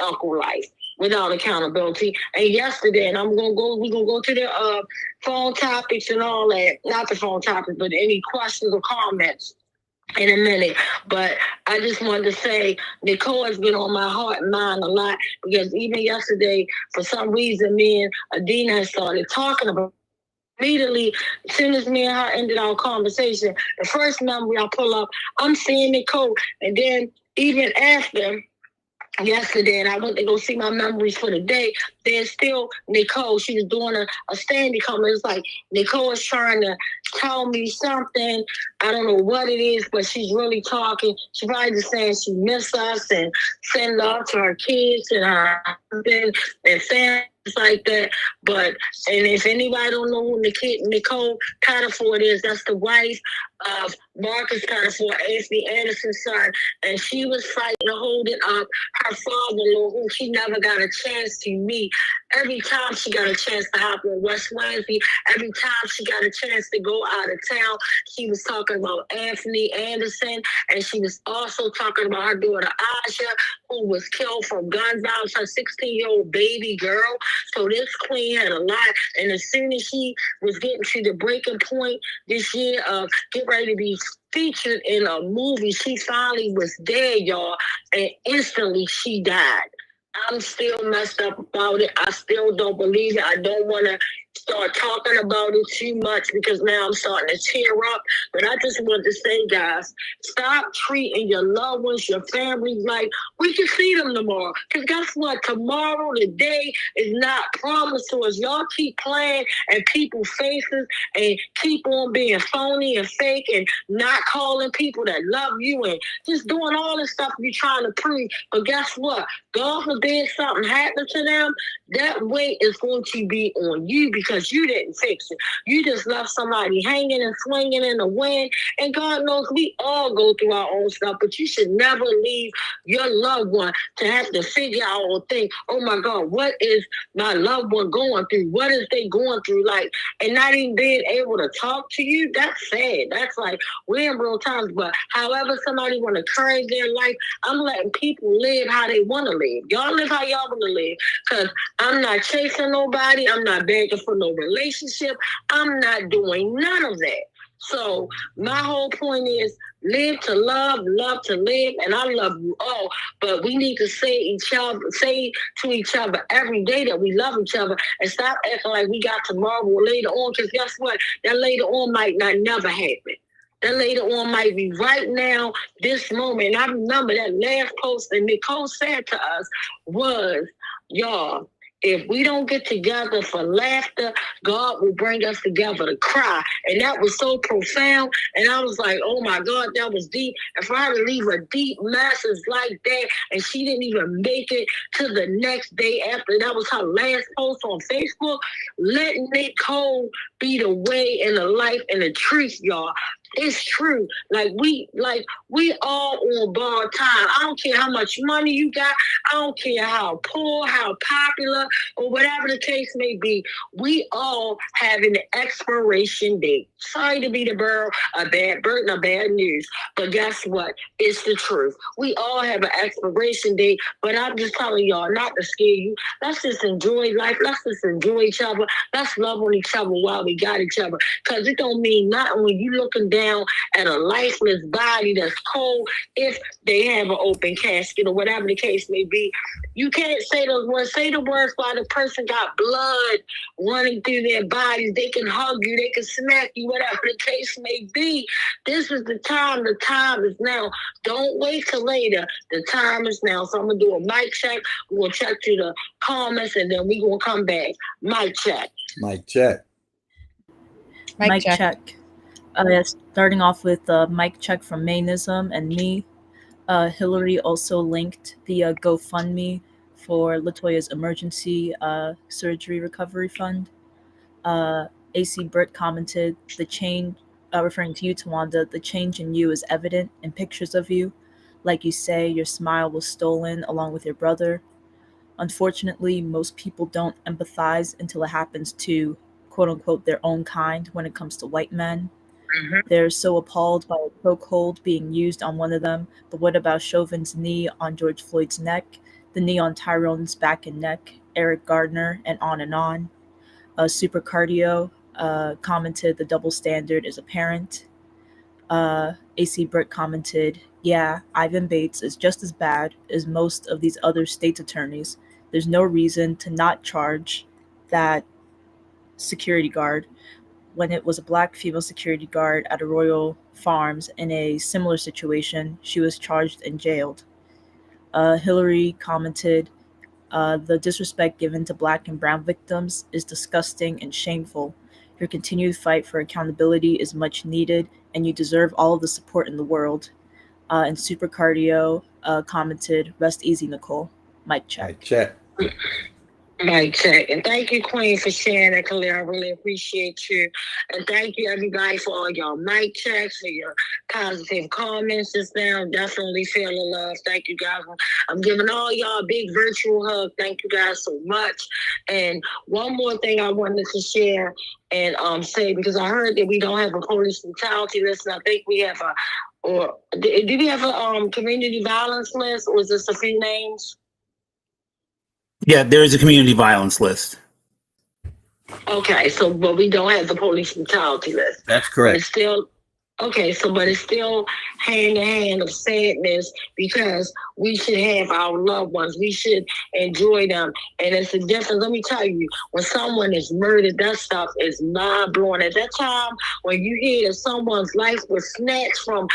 uncle life without accountability. And yesterday, and we're gonna go to the phone topics and all that. Not the phone topics, but any questions or comments in a minute. But I just wanted to say, Nicole has been on my heart and mind a lot, because even yesterday, for some reason, me and Adina had started talking about. Immediately, as soon as me and her ended our conversation, the first memory I pull up, I'm seeing Nicole. And then even after yesterday, and I went to go see my memories for the day, there's still Nicole. She was doing a standing comment. It's like Nicole is trying to tell me something. I don't know what it is, but she's really talking. She's probably just saying she missed us and send love to her kids and her husband and family like that. But, and if anybody don't know who Nicole Cataford is, that's the wife of Marcus Cataford, Anthony Anderson's son, and she was fighting to hold it up. Her father-in-law, who she never got a chance to meet, every time she got a chance to hop on West Wednesday, every time she got a chance to go out of town, she was talking about Anthony Anderson, and she was also talking about her daughter Aja, who was killed from gun violence, her 16-year-old baby girl. So this queen had a lot, and as soon as she was getting to the breaking point this year of get ready to be featured in a movie. She finally was dead, y'all, and instantly she died. I'm still messed up about it. I still don't believe it. I don't want to start talking about it too much because now I'm starting to tear up. But I just want to say, guys, stop treating your loved ones, your families like we can see them tomorrow. Because guess what? Tomorrow, the day is not promised to us. Y'all keep playing in people's faces and keep on being phony and fake and not calling people that love you and just doing all this stuff you're trying to prove. But guess what? God forbid something happened to them, that weight is going to be on you because you didn't fix it. You just left somebody hanging and swinging in the wind. And God knows we all go through our own stuff, but you should never leave your loved one to have to figure out or think, oh my God, what is my loved one going through? What is they going through? Like, and not even being able to talk to you, that's sad. That's like, we're in real times, but however somebody want to carry their life, I'm letting people live how they want to live. Y'all live how y'all want to live, because I'm not chasing nobody. I'm not begging for no relationship. I'm not doing none of that. So my whole point is live to love, love to live, and I love you all. But we need to say to each other every day that we love each other and stop acting like we got tomorrow or later on, because guess what? That later on might not never happen. That later on might be right now, this moment. And I remember that last post that Nicole said to us was, y'all, if we don't get together for laughter, God will bring us together to cry. And that was so profound. And I was like, oh my God, that was deep. And for her to leave a deep message like that, and she didn't even make it to the next day after, that was her last post on Facebook. Let Nicole be the way and the life and the truth, y'all. It's true. Like we all on borrowed time. I don't care how much money you got. I don't care how poor, how popular, or whatever the case may be. We all have an expiration date. Sorry to be the bearer of bad burden of bad news, but guess what? It's the truth. We all have an expiration date, but I'm just telling y'all not to scare you. Let's just enjoy life. Let's just enjoy each other. Let's love on each other while we got each other. Because it don't mean nothing when you looking down at a lifeless body that's cold if they have an open casket or whatever the case may be. You can't say those words. Say the words while the person got blood running through their bodies. They can hug you. They can smack you, whatever the case may be. This is the time. The time is now. Don't wait till later. The time is now. So I'm going to do a mic check. We're going to check through the comments, and then we're going to come back. Mic check. Mic check. Mic check. Starting off with mic check from Mainism and me. Hillary also linked the GoFundMe for Latoya's emergency surgery recovery fund. AC Britt commented, the change, referring to you, Tawanda, the change in you is evident in pictures of you. Like you say, your smile was stolen along with your brother. Unfortunately, most people don't empathize until it happens to, quote unquote, their own kind when it comes to white men. They're so appalled by a chokehold being used on one of them, but what about Chauvin's knee on George Floyd's neck, the knee on Tyrone's back and neck, Eric Gardner, and on and on? Super Cardio commented, the double standard is apparent. AC Britt commented, yeah, Ivan Bates is just as bad as most of these other state's attorneys. There's no reason to not charge that security guard when it was a black female security guard at a Royal Farms in a similar situation. She was charged and jailed. Hillary commented, the disrespect given to black and brown victims is disgusting and shameful. Your continued fight for accountability is much needed, and you deserve all of the support in the world. And Super Cardio commented, rest easy, Nicole. Mic check. Mic check. Mic check. And thank you, Queen, for sharing that, Khalil. I really appreciate you. And thank you, everybody, for all your mic checks, for your positive comments just now. Definitely feel the love. Thank you, guys. I'm giving all y'all a big virtual hug. Thank you, guys, so much. And one more thing I wanted to share and say, because I heard that we don't have a police brutality list, and I think we have do we have a community violence list, or is this a few names? Yeah, there is a community violence list. Okay, so but we don't have the police brutality list. That's correct. It's still Okay, so but it's still hand in hand of sadness because we should have our loved ones. We should enjoy them. And it's a difference. Let me tell you, when someone is murdered, that stuff is mind blowing. At that time, when you hear that someone's life was snatched from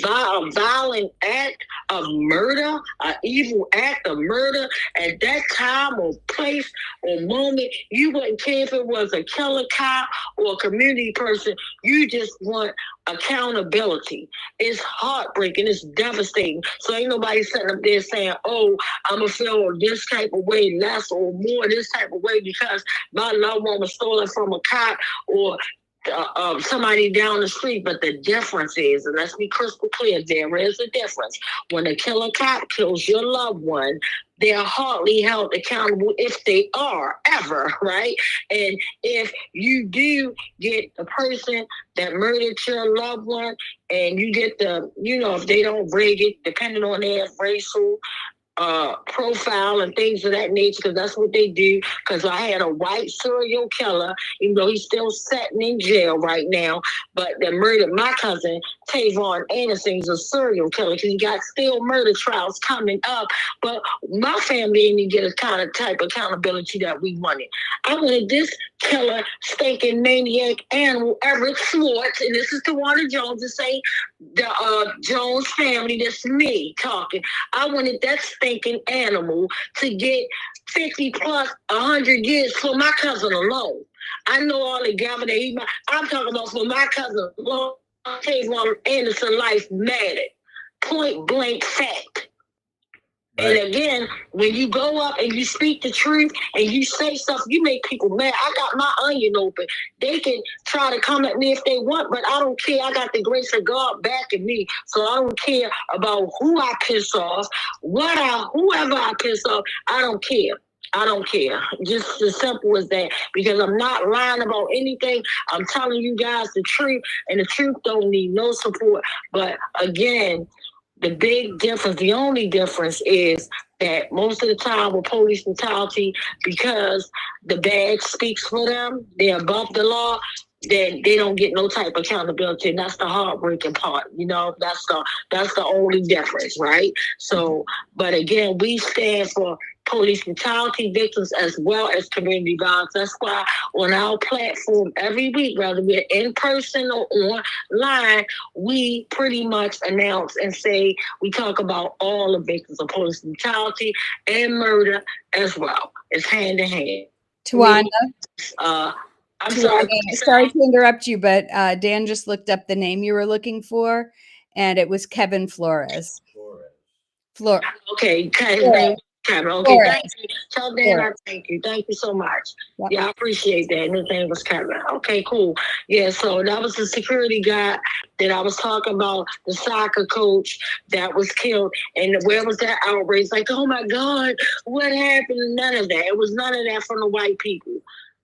a violent act of murder, an evil act of murder, at that time or place or moment, you wouldn't care if it was a killer cop or a community person. You just want accountability. It's heartbreaking. It's devastating. So ain't nobody sitting up there saying, oh, I'm going to feel this type of way less or more this type of way because my loved one was stolen from a cop or somebody down the street. But the difference is, and let's be crystal clear, there is a difference. When a killer cop kills your loved one, they're hardly held accountable if they are ever, right? And if you do get the person that murdered your loved one and you get the, if they don't rig it, depending on their racial profile and things of that nature, because that's what they do. Because I had a white serial killer, even though he's still sitting in jail right now, but that murdered my cousin Tavon Anderson. He's a serial killer because he got still murder trials coming up. But my family didn't get a kind of type of accountability that we wanted. I wanted this killer, stinking maniac animal, Everett Schwartz, and this is Tawana Jones, to say the Jones family. That's me talking. I wanted that stinking animal to get 50 plus 100 years for my cousin alone. I know all the gavel that I'm talking about for my cousin alone. Tavon Anderson life mattered. Point blank fact. Right. And again, when you go up and you speak the truth and you say stuff, you make people mad. I got my onion open. They can try to come at me if they want, but I don't care. I got the grace of God backing me. So I don't care about who I piss off, whoever I piss off, I don't care. I don't care. Just as simple as that. Because I'm not lying about anything. I'm telling you guys the truth, and the truth don't need no support. But again, the big difference, the only difference is that most of the time with police brutality, because the badge speaks for them, they're above the law, then they don't get no type of accountability. And that's the heartbreaking part. That's the only difference, right? So, but again, we stand for police brutality victims as well as community violence. That's why on our platform every week, whether we're in person or online, we pretty much announce and say we talk about all the victims of police brutality and murder as well. It's hand in hand. Tawana. I'm sorry. Sorry to interrupt you, but Dan just looked up the name you were looking for, and it was Kevin Flores. Okay, his name Kevin. Okay, Flores. Thank you. Tell Dan I thank you. Thank you so much. Yep. Yeah, I appreciate that. And his name was Kevin. Okay, cool. Yeah, so that was the security guy that I was talking about, the soccer coach that was killed. And where was that outrage? Like, oh my God, what happened? None of that. It was none of that from the white people.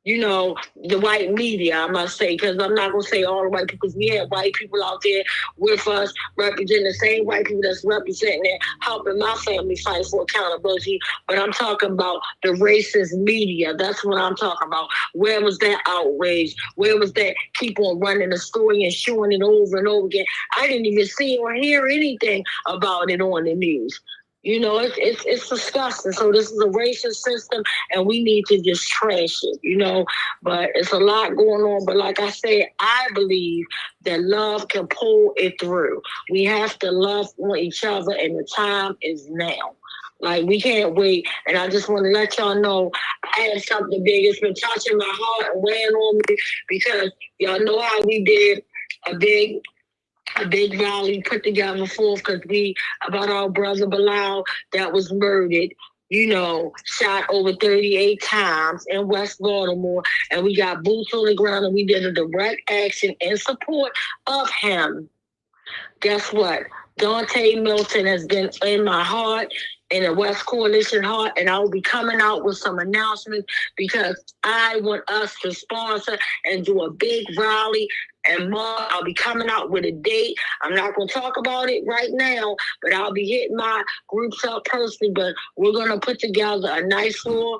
The white media, I must say, because I'm not going to say all the white people, because we have white people out there with us representing the same white people that's representing and helping my family fight for accountability. But I'm talking about the racist media. That's what I'm talking about. Where was that outrage? Where was that keep on running the story and showing it over and over again? I didn't even see or hear anything about it on the news. It's disgusting. So this is a racist system, and we need to just trash it, But it's a lot going on. But like I said, I believe that love can pull it through. We have to love on each other, and the time is now. Like, we can't wait. And I just want to let y'all know I have something big. It's been touching my heart and weighing on me because y'all know how we did a big rally put together because about our brother Bilal that was murdered, shot over 38 times in West Baltimore. And we got boots on the ground and we did a direct action in support of him. Guess what? Dante Milton has been in my heart, in the West Coalition heart, and I will be coming out with some announcements because I want us to sponsor and do a big rally And Mom, I'll be coming out with a date. I'm not going to talk about it right now, but I'll be hitting my groups up personally. But we're going to put together a nice little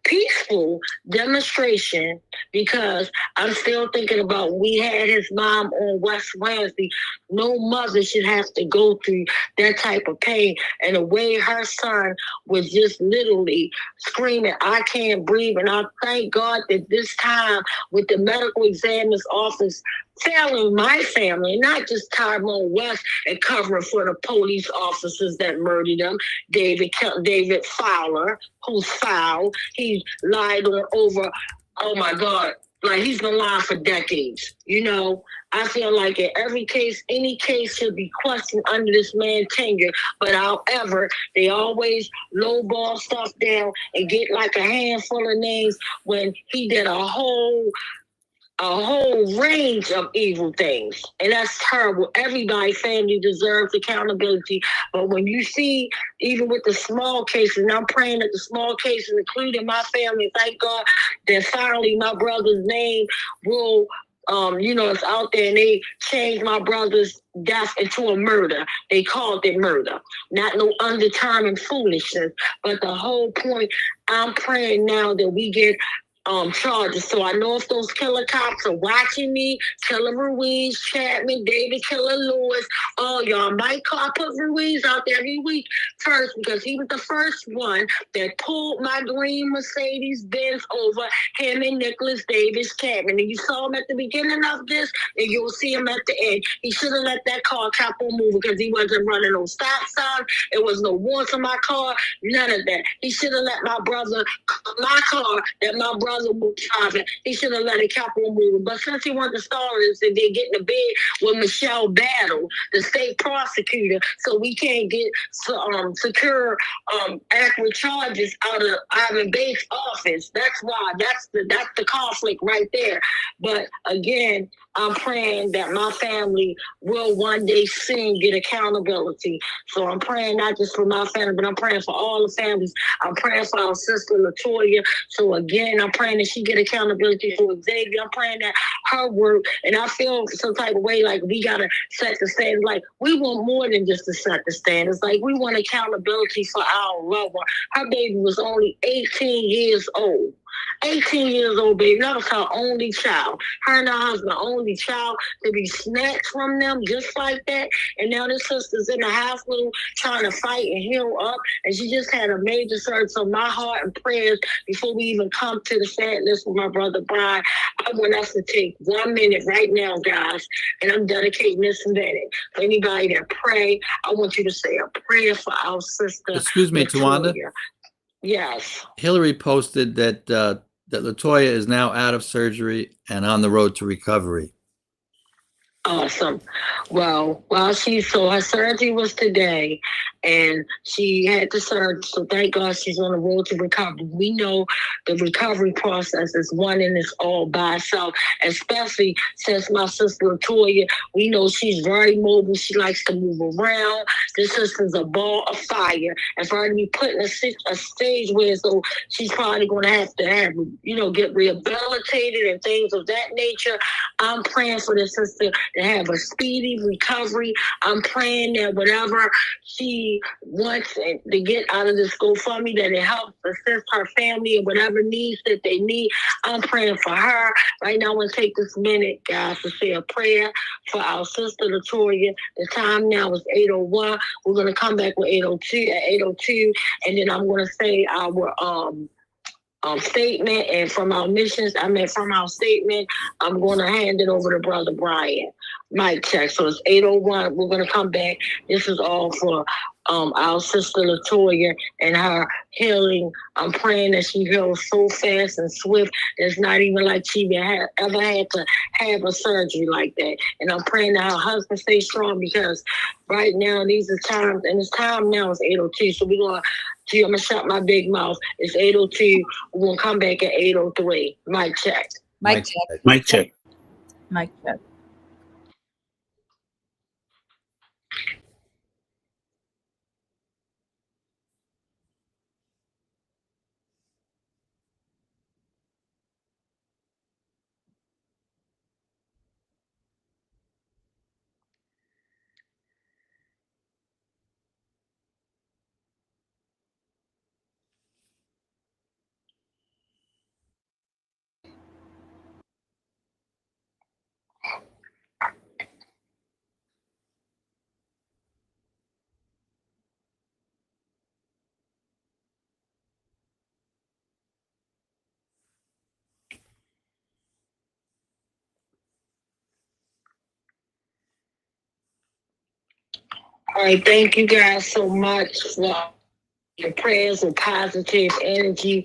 peaceful demonstration, because I'm still thinking about, we had his mom on West Wednesday. No mother should have to go through that type of pain. And the way her son was just literally screaming, I can't breathe. And I thank God that this time, with the medical examiner's office failing my family, not just Tyrone West, and covering for the police officers that murdered him, David Fowler, who's foul. He lied on over, oh my God, like he's been lying for decades. You know, I feel like in every case, any case should be questioned under this man's tenure. But however, they always lowball stuff down and get like a handful of names when he did a whole range of evil things. And that's terrible. Everybody's family deserves accountability. But when you see, even with the small cases, and I'm praying that the small cases, including my family, thank God that finally my brother's name will, it's out there, and they changed my brother's death into a murder. They called it murder, not no undetermined foolishness. But the whole point, I'm praying now that we get charges. So I know if those killer cops are watching me, Killer Ruiz, Chapman, David Killer Lewis, oh, y'all might put Ruiz out there every week first, because he was the first one that pulled my green Mercedes Benz over him and Nicholas Davis Chapman. And you saw him at the beginning of this, and you'll see him at the end. He should have let that car kept on moving, because he wasn't running no stop sign. It was no warrants on my car, none of that. He should have let my car that my brother was driving, he should have let it keep on moving. But since he wanted to start this, and they're getting to bed with Michelle Battle, the state prosecutor, so we can't get secure accurate charges out of Ivan Bates' office. That's why. That's the conflict right there. But again, I'm praying that my family will one day soon get accountability. So I'm praying not just for my family, but I'm praying for all the families. I'm praying for our sister Latoya. So again, I'm praying that she get accountability for Xavier. I'm praying that her work, and I feel some type of way like we gotta set the standards. Like we want more than just to set the standards. Like we want accountability for our loved one. Her baby was only 18 years old. 18 years old, baby. That was her only child. Her and her husband, only child, to be snatched from them just like that. And now this sister's in the hospital trying to fight and heal up. And she just had a major surgery. So my heart and prayers, before we even come to the sadness with my brother Brian, I want us to take 1 minute right now, guys. And I'm dedicating this minute. For anybody that pray, I want you to say a prayer for our sister. Excuse me, Tawanda. Yes. Hillary posted that that Latoya is now out of surgery and on the road to recovery. Awesome. Well, her surgery was today, and she had the surgery. So thank God she's on the road to recovery. We know the recovery process is one and it's all by itself, especially since my sister Latoya, we know she's very mobile. She likes to move around. This sister's a ball of fire. And for her to be put in a stage where so she's probably going to have, get rehabilitated and things of that nature, I'm praying for this sister to have a speedy recovery. I'm praying that whatever she wants to get out of this GoFundMe, that it helps assist her family and whatever needs that they need. I'm praying for her. Right now, I want to take this minute, guys, to say a prayer for our sister Latoya. The time now is 8:01. We're going to come back with 8:02, and then I'm going to say our statement, and from our statement, I'm going to hand it over to Brother Brian. Mic check. So it's 8:01. We're going to come back. This is all for our sister Latoya and her healing. I'm praying that she heals so fast and swift. It's not even like she ever had to have a surgery like that. And I'm praying that her husband stays strong, because right now these are times, and it's time now is 8:02. So I'm going to shut my big mouth. It's 8:02. We're going to come back at 8:03. Mic check. Mic check. Mic check. Mic check. All right, thank you guys so much for your prayers and positive energy,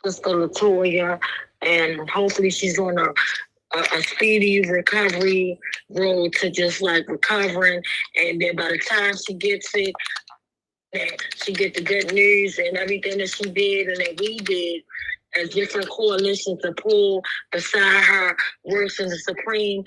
Sister Latoya, and hopefully she's on a speedy recovery road to just like recovering, and then by the time she gets it, that she get the good news and everything that she did and that we did as different coalitions to pull beside her works in the Supreme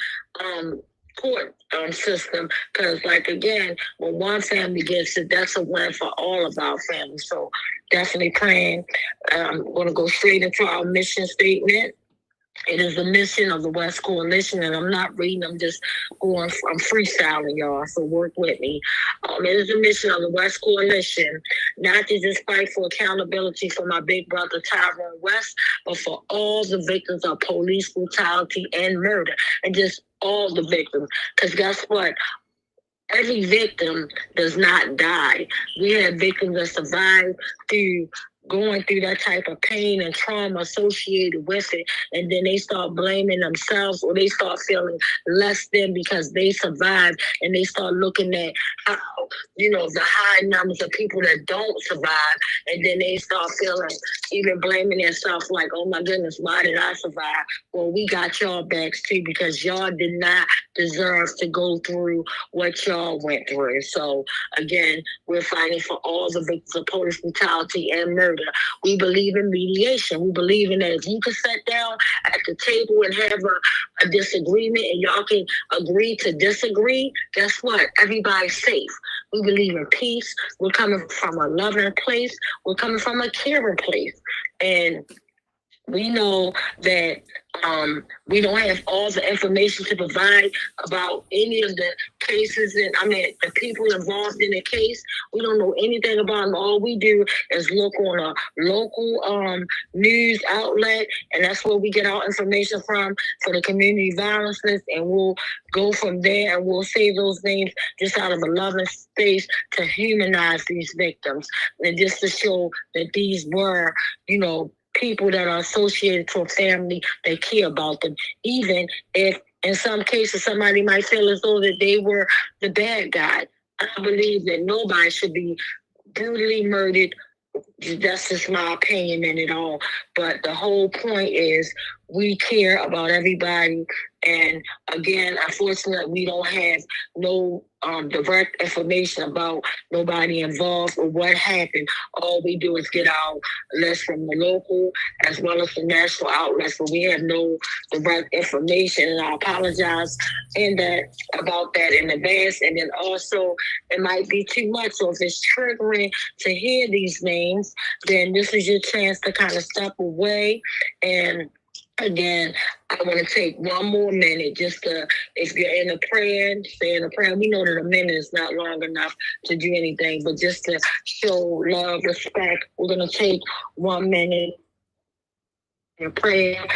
court system. Because, like, again, when one family gets it, that's a win for all of our families. So definitely praying. I'm going to go straight into our mission statement. It is the mission of the West Coalition, and I'm not reading, I'm just going, I'm freestyling, y'all, so work with me. It is the mission of the West Coalition, not to just fight for accountability for my big brother Tyrone West, but for all the victims of police brutality and murder, and just all the victims. Because guess what? Every victim does not die. We have victims that survive through going through that type of pain and trauma associated with it, and then they start blaming themselves, or they start feeling less than because they survived, and they start looking at how, the high numbers of people that don't survive, and then they start feeling, even blaming themselves like, oh my goodness, why did I survive? Well, we got y'all backs too, because y'all did not deserve to go through what y'all went through. So again, we're fighting for all the victims of police brutality and murder. We believe in mediation. We believe in that if you can sit down at the table and have a disagreement, and y'all can agree to disagree, guess what? Everybody's safe. We believe in peace. We're coming from a loving place. We're coming from a caring place. And we know that we don't have all the information to provide about any of the cases, and the people involved in the case. We don't know anything about them. All we do is look on a local news outlet, and that's where we get our information from for the community violence list, and we'll go from there, and we'll say those names just out of a loving space to humanize these victims, and just to show that these were, people that are associated to a family that care about them, even if in some cases somebody might feel as though that they were the bad guy. I believe that nobody should be brutally murdered. That's just my opinion in it all. But the whole point is we care about everybody. And again, unfortunately, we don't have no direct information about nobody involved or what happened. All we do is get our list from the local as well as the national outlets, but we have no direct information. And I apologize about that in advance. And then also, it might be too much. So if it's triggering to hear these names, then this is your chance to kind of step away. And again, I want to take one more minute just to, if you're in a prayer, stay in a prayer. We know that a minute is not long enough to do anything, but just to show love, respect, we're going to take 1 minute in prayer.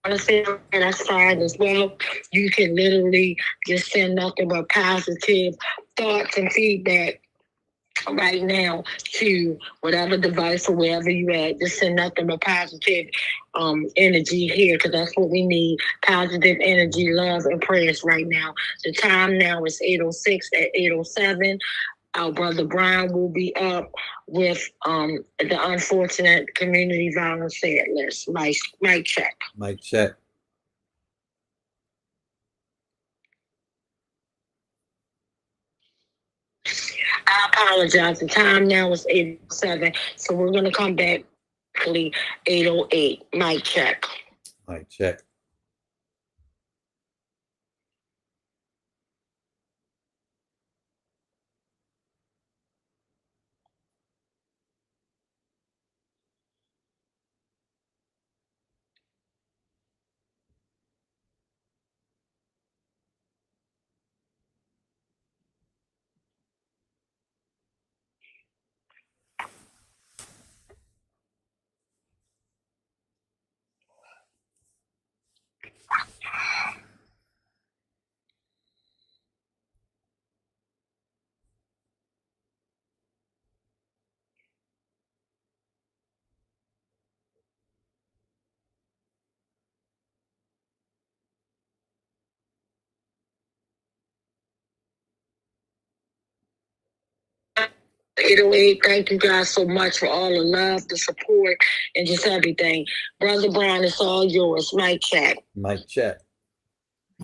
I say, and that's fine as well. You can literally just send nothing but positive thoughts and feedback right now to whatever device or wherever you at. Just send nothing but positive energy here, because that's what we need. Positive energy, love, and prayers right now. The time now is 8:06. At 8:07, our brother Brian will be up with the unfortunate community violence sad list. Mic check. Mic check. I apologize. The time now is 8:07, so we're going to come back 8:08. Mic check. Mic check. 808, thank you guys so much for all the love, the support, and just everything. Brother Brown, it's all yours. Mic check. Mic check.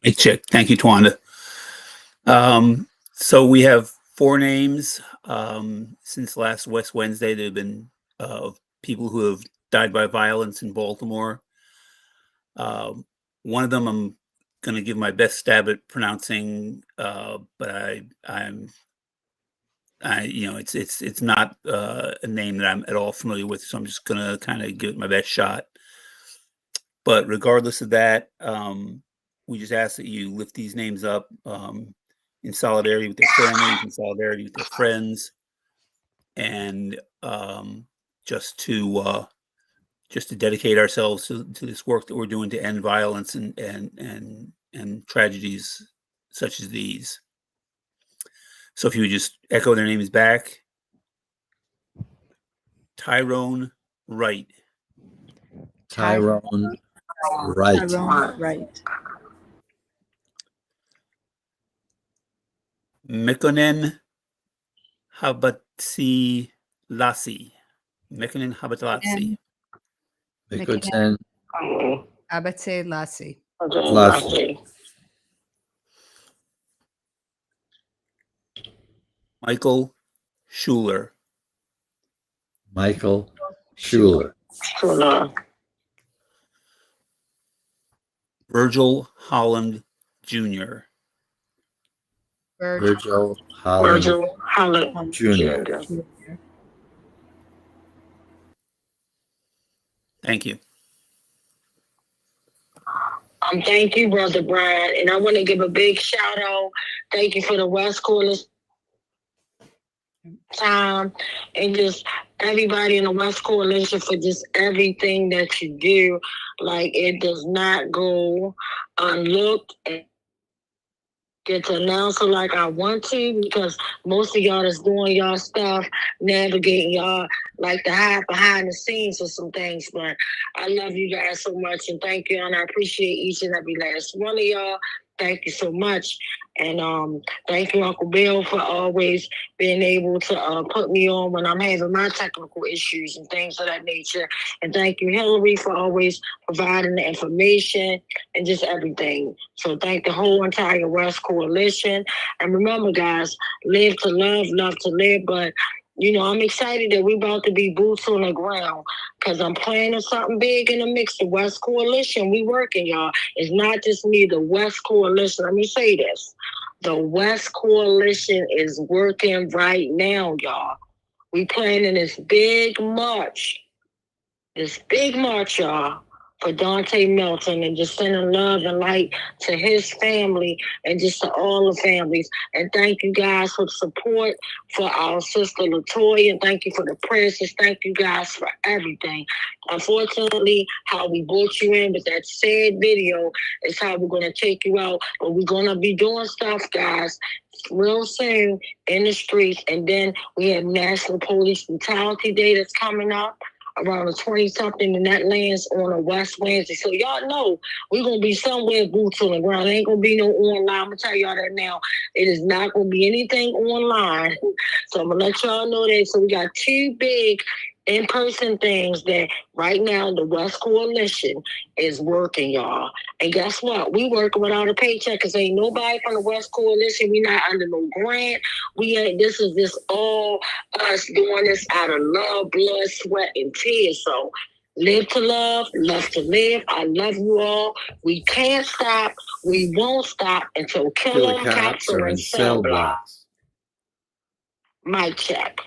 Mic check. Thank you, Twanda. So we have 4 names. Since last West Wednesday, there have been people who have died by violence in Baltimore. One of them I'm going to give my best stab at pronouncing, but it's not a name that I'm at all familiar with, so I'm just going to kind of give it my best shot. But regardless of that, we just ask that you lift these names up in solidarity with their families, in solidarity with their friends, and just to dedicate ourselves to this work that we're doing to end violence and tragedies such as these. So if you would just echo their names back. Tyrone Wright. Tyrone Wright. Tyrone Wright. Mekonnen Habatsi Lassi. Mekonnen Habatsi. Mekonnen Abate Lassi. Lassi. Michael Schuler. Michael Schuler. Virgil Holland Jr. Virgil Holland Jr. Thank you. Thank you, Brother Brian. And I want to give a big shout out. Thank you for the West Coalition time and just everybody in the West Coalition for just everything that you do. Like, it does not go unlooked and get to announce it like I want to, because most of y'all that's doing y'all stuff, navigating y'all, like to hide behind the scenes of some things. But I love you guys so much, and thank you, and I appreciate each and every last one of y'all. Thank you so much. And thank you, Uncle Bill, for always being able to put me on when I'm having my technical issues and things of that nature. And thank you, Hillary, for always providing the information and just everything. So thank the whole entire West Coalition. And remember, guys, live to love to live. But, you know, I'm excited that we're about to be boots on the ground, because I'm planning something big in the mix. The West Coalition, we working, y'all. It's not just me, the West Coalition. Let me say this. The West Coalition is working right now, y'all. We planning this big march, y'all, for Dante Melton, and just sending love and light to his family and just to all the families. And thank you guys for the support for our sister LaToya, and thank you for the prayers. Just thank you guys for everything. Unfortunately, how we brought you in with that sad video is how we're going to take you out. But we're going to be doing stuff, guys, real soon in the streets. And then we have National Police Brutality Day that's coming up around the 20-something, and that lands on a West Wednesday. So y'all know we're going to be somewhere boots on the ground. It ain't going to be no online. I'm going to tell y'all that now. It is not going to be anything online. So I'm going to let y'all know that. So we got 2 big in-person things that right now the West Coalition is working, y'all. And guess what? We working without a paycheck, because ain't nobody from the West Coalition. We not under no grant. We ain't. This is just all us doing this out of love, blood, sweat, and tears. So live to love to live. I love you all. We can't stop. We won't stop until killer cops are in cell blocks. Mic check.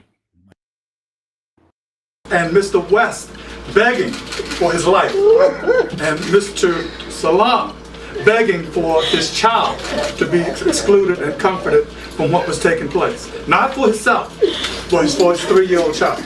And Mr. West begging for his life, and Mr. Salam begging for his child to be excluded and comforted from what was taking place. Not for himself, but for his 3-year-old child.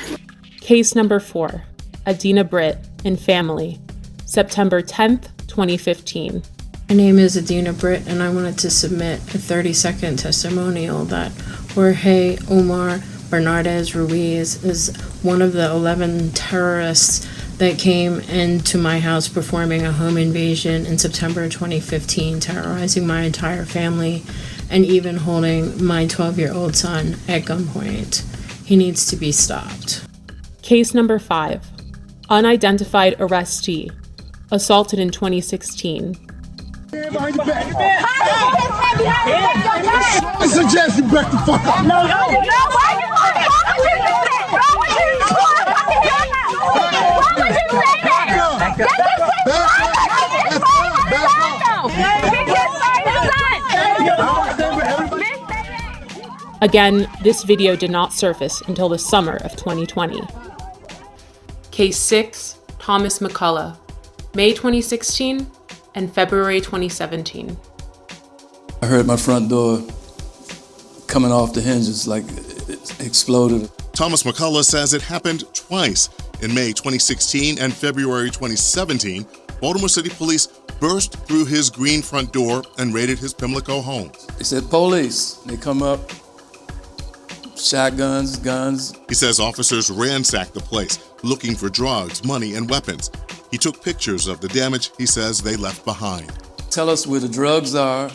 Case number 4, Adina Britt and family, September 10th, 2015. My name is Adina Britt, and I wanted to submit a 30-second testimonial that Jorge Omar Bernardez Ruiz is one of the 11 terrorists that came into my house performing a home invasion in September 2015, terrorizing my entire family and even holding my 12-year-old son at gunpoint. He needs to be stopped. Case number 5. Unidentified arrestee. Assaulted in 2016. I suggest you back the fuck up. No, why you Again, this video did not surface until the summer of 2020. Case 6, Thomas McCullough, May 2016 and February 2017. I heard my front door coming off the hinges like it exploded. Thomas McCullough says it happened twice. In May 2016 and February 2017, Baltimore City Police burst through his green front door and raided his Pimlico home. They said, police. They come up, shotguns, guns. He says officers ransacked the place, looking for drugs, money, and weapons. He took pictures of the damage he says they left behind. Tell us where the drugs are,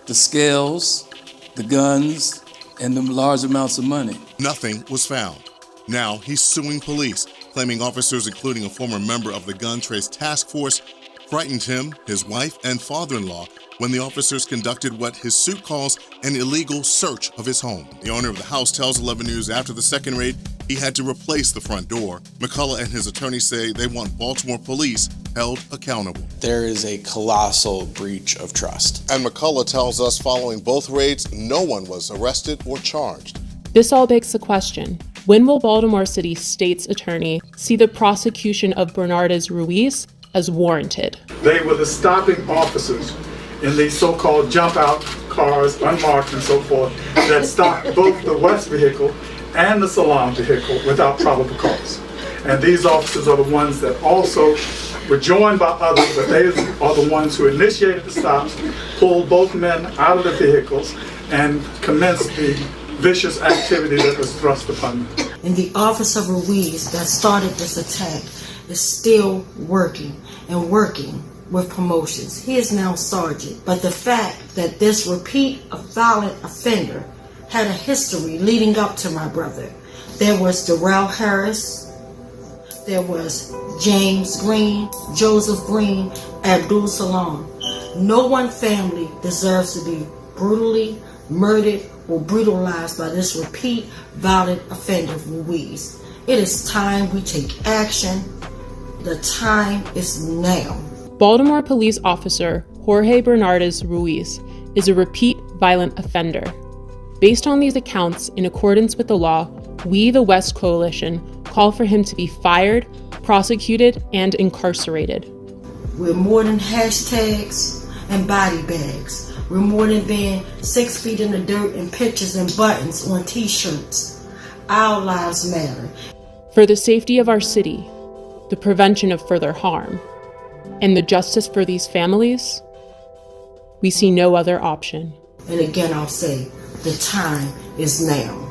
the scales, the guns, and the large amounts of money. Nothing was found. Now he's suing police, claiming officers, including a former member of the Gun Trace Task Force, frightened him, his wife, and father-in-law when the officers conducted what his suit calls an illegal search of his home. The owner of the house tells 11 News after the second raid, he had to replace the front door. McCullough and his attorney say they want Baltimore police held accountable. There is a colossal breach of trust. And McCullough tells us following both raids, no one was arrested or charged. This all begs the question, when will Baltimore City State's attorney see the prosecution of Bernardez Ruiz as warranted? They were the stopping officers in these so-called jump-out cars, unmarked and so forth, that stopped both the West vehicle and the Salon vehicle without probable cause. And these officers are the ones that also were joined by others, but they are the ones who initiated the stops, pulled both men out of the vehicles, and commenced the vicious activity that was thrust upon them. And the officer Ruiz that started this attack is still working and working with promotions. He is now sergeant. But the fact that this repeat violent offender had a history leading up to my brother. There was Darrell Harris, there was James Green, Joseph Green, Abdul Salam. No one family deserves to be brutally murdered or brutalized by this repeat violent offender Ruiz. It is time we take action. The time is now. Baltimore police officer Jorge Bernardez Ruiz is a repeat violent offender. Based on these accounts, in accordance with the law, we, the West Coalition, call for him to be fired, prosecuted, and incarcerated. We're more than hashtags and body bags. We're more than being 6 feet in the dirt and pictures and buttons on t-shirts. Our lives matter. For the safety of our city, the prevention of further harm, and the justice for these families, we see no other option. And again, I'll say, the time is now.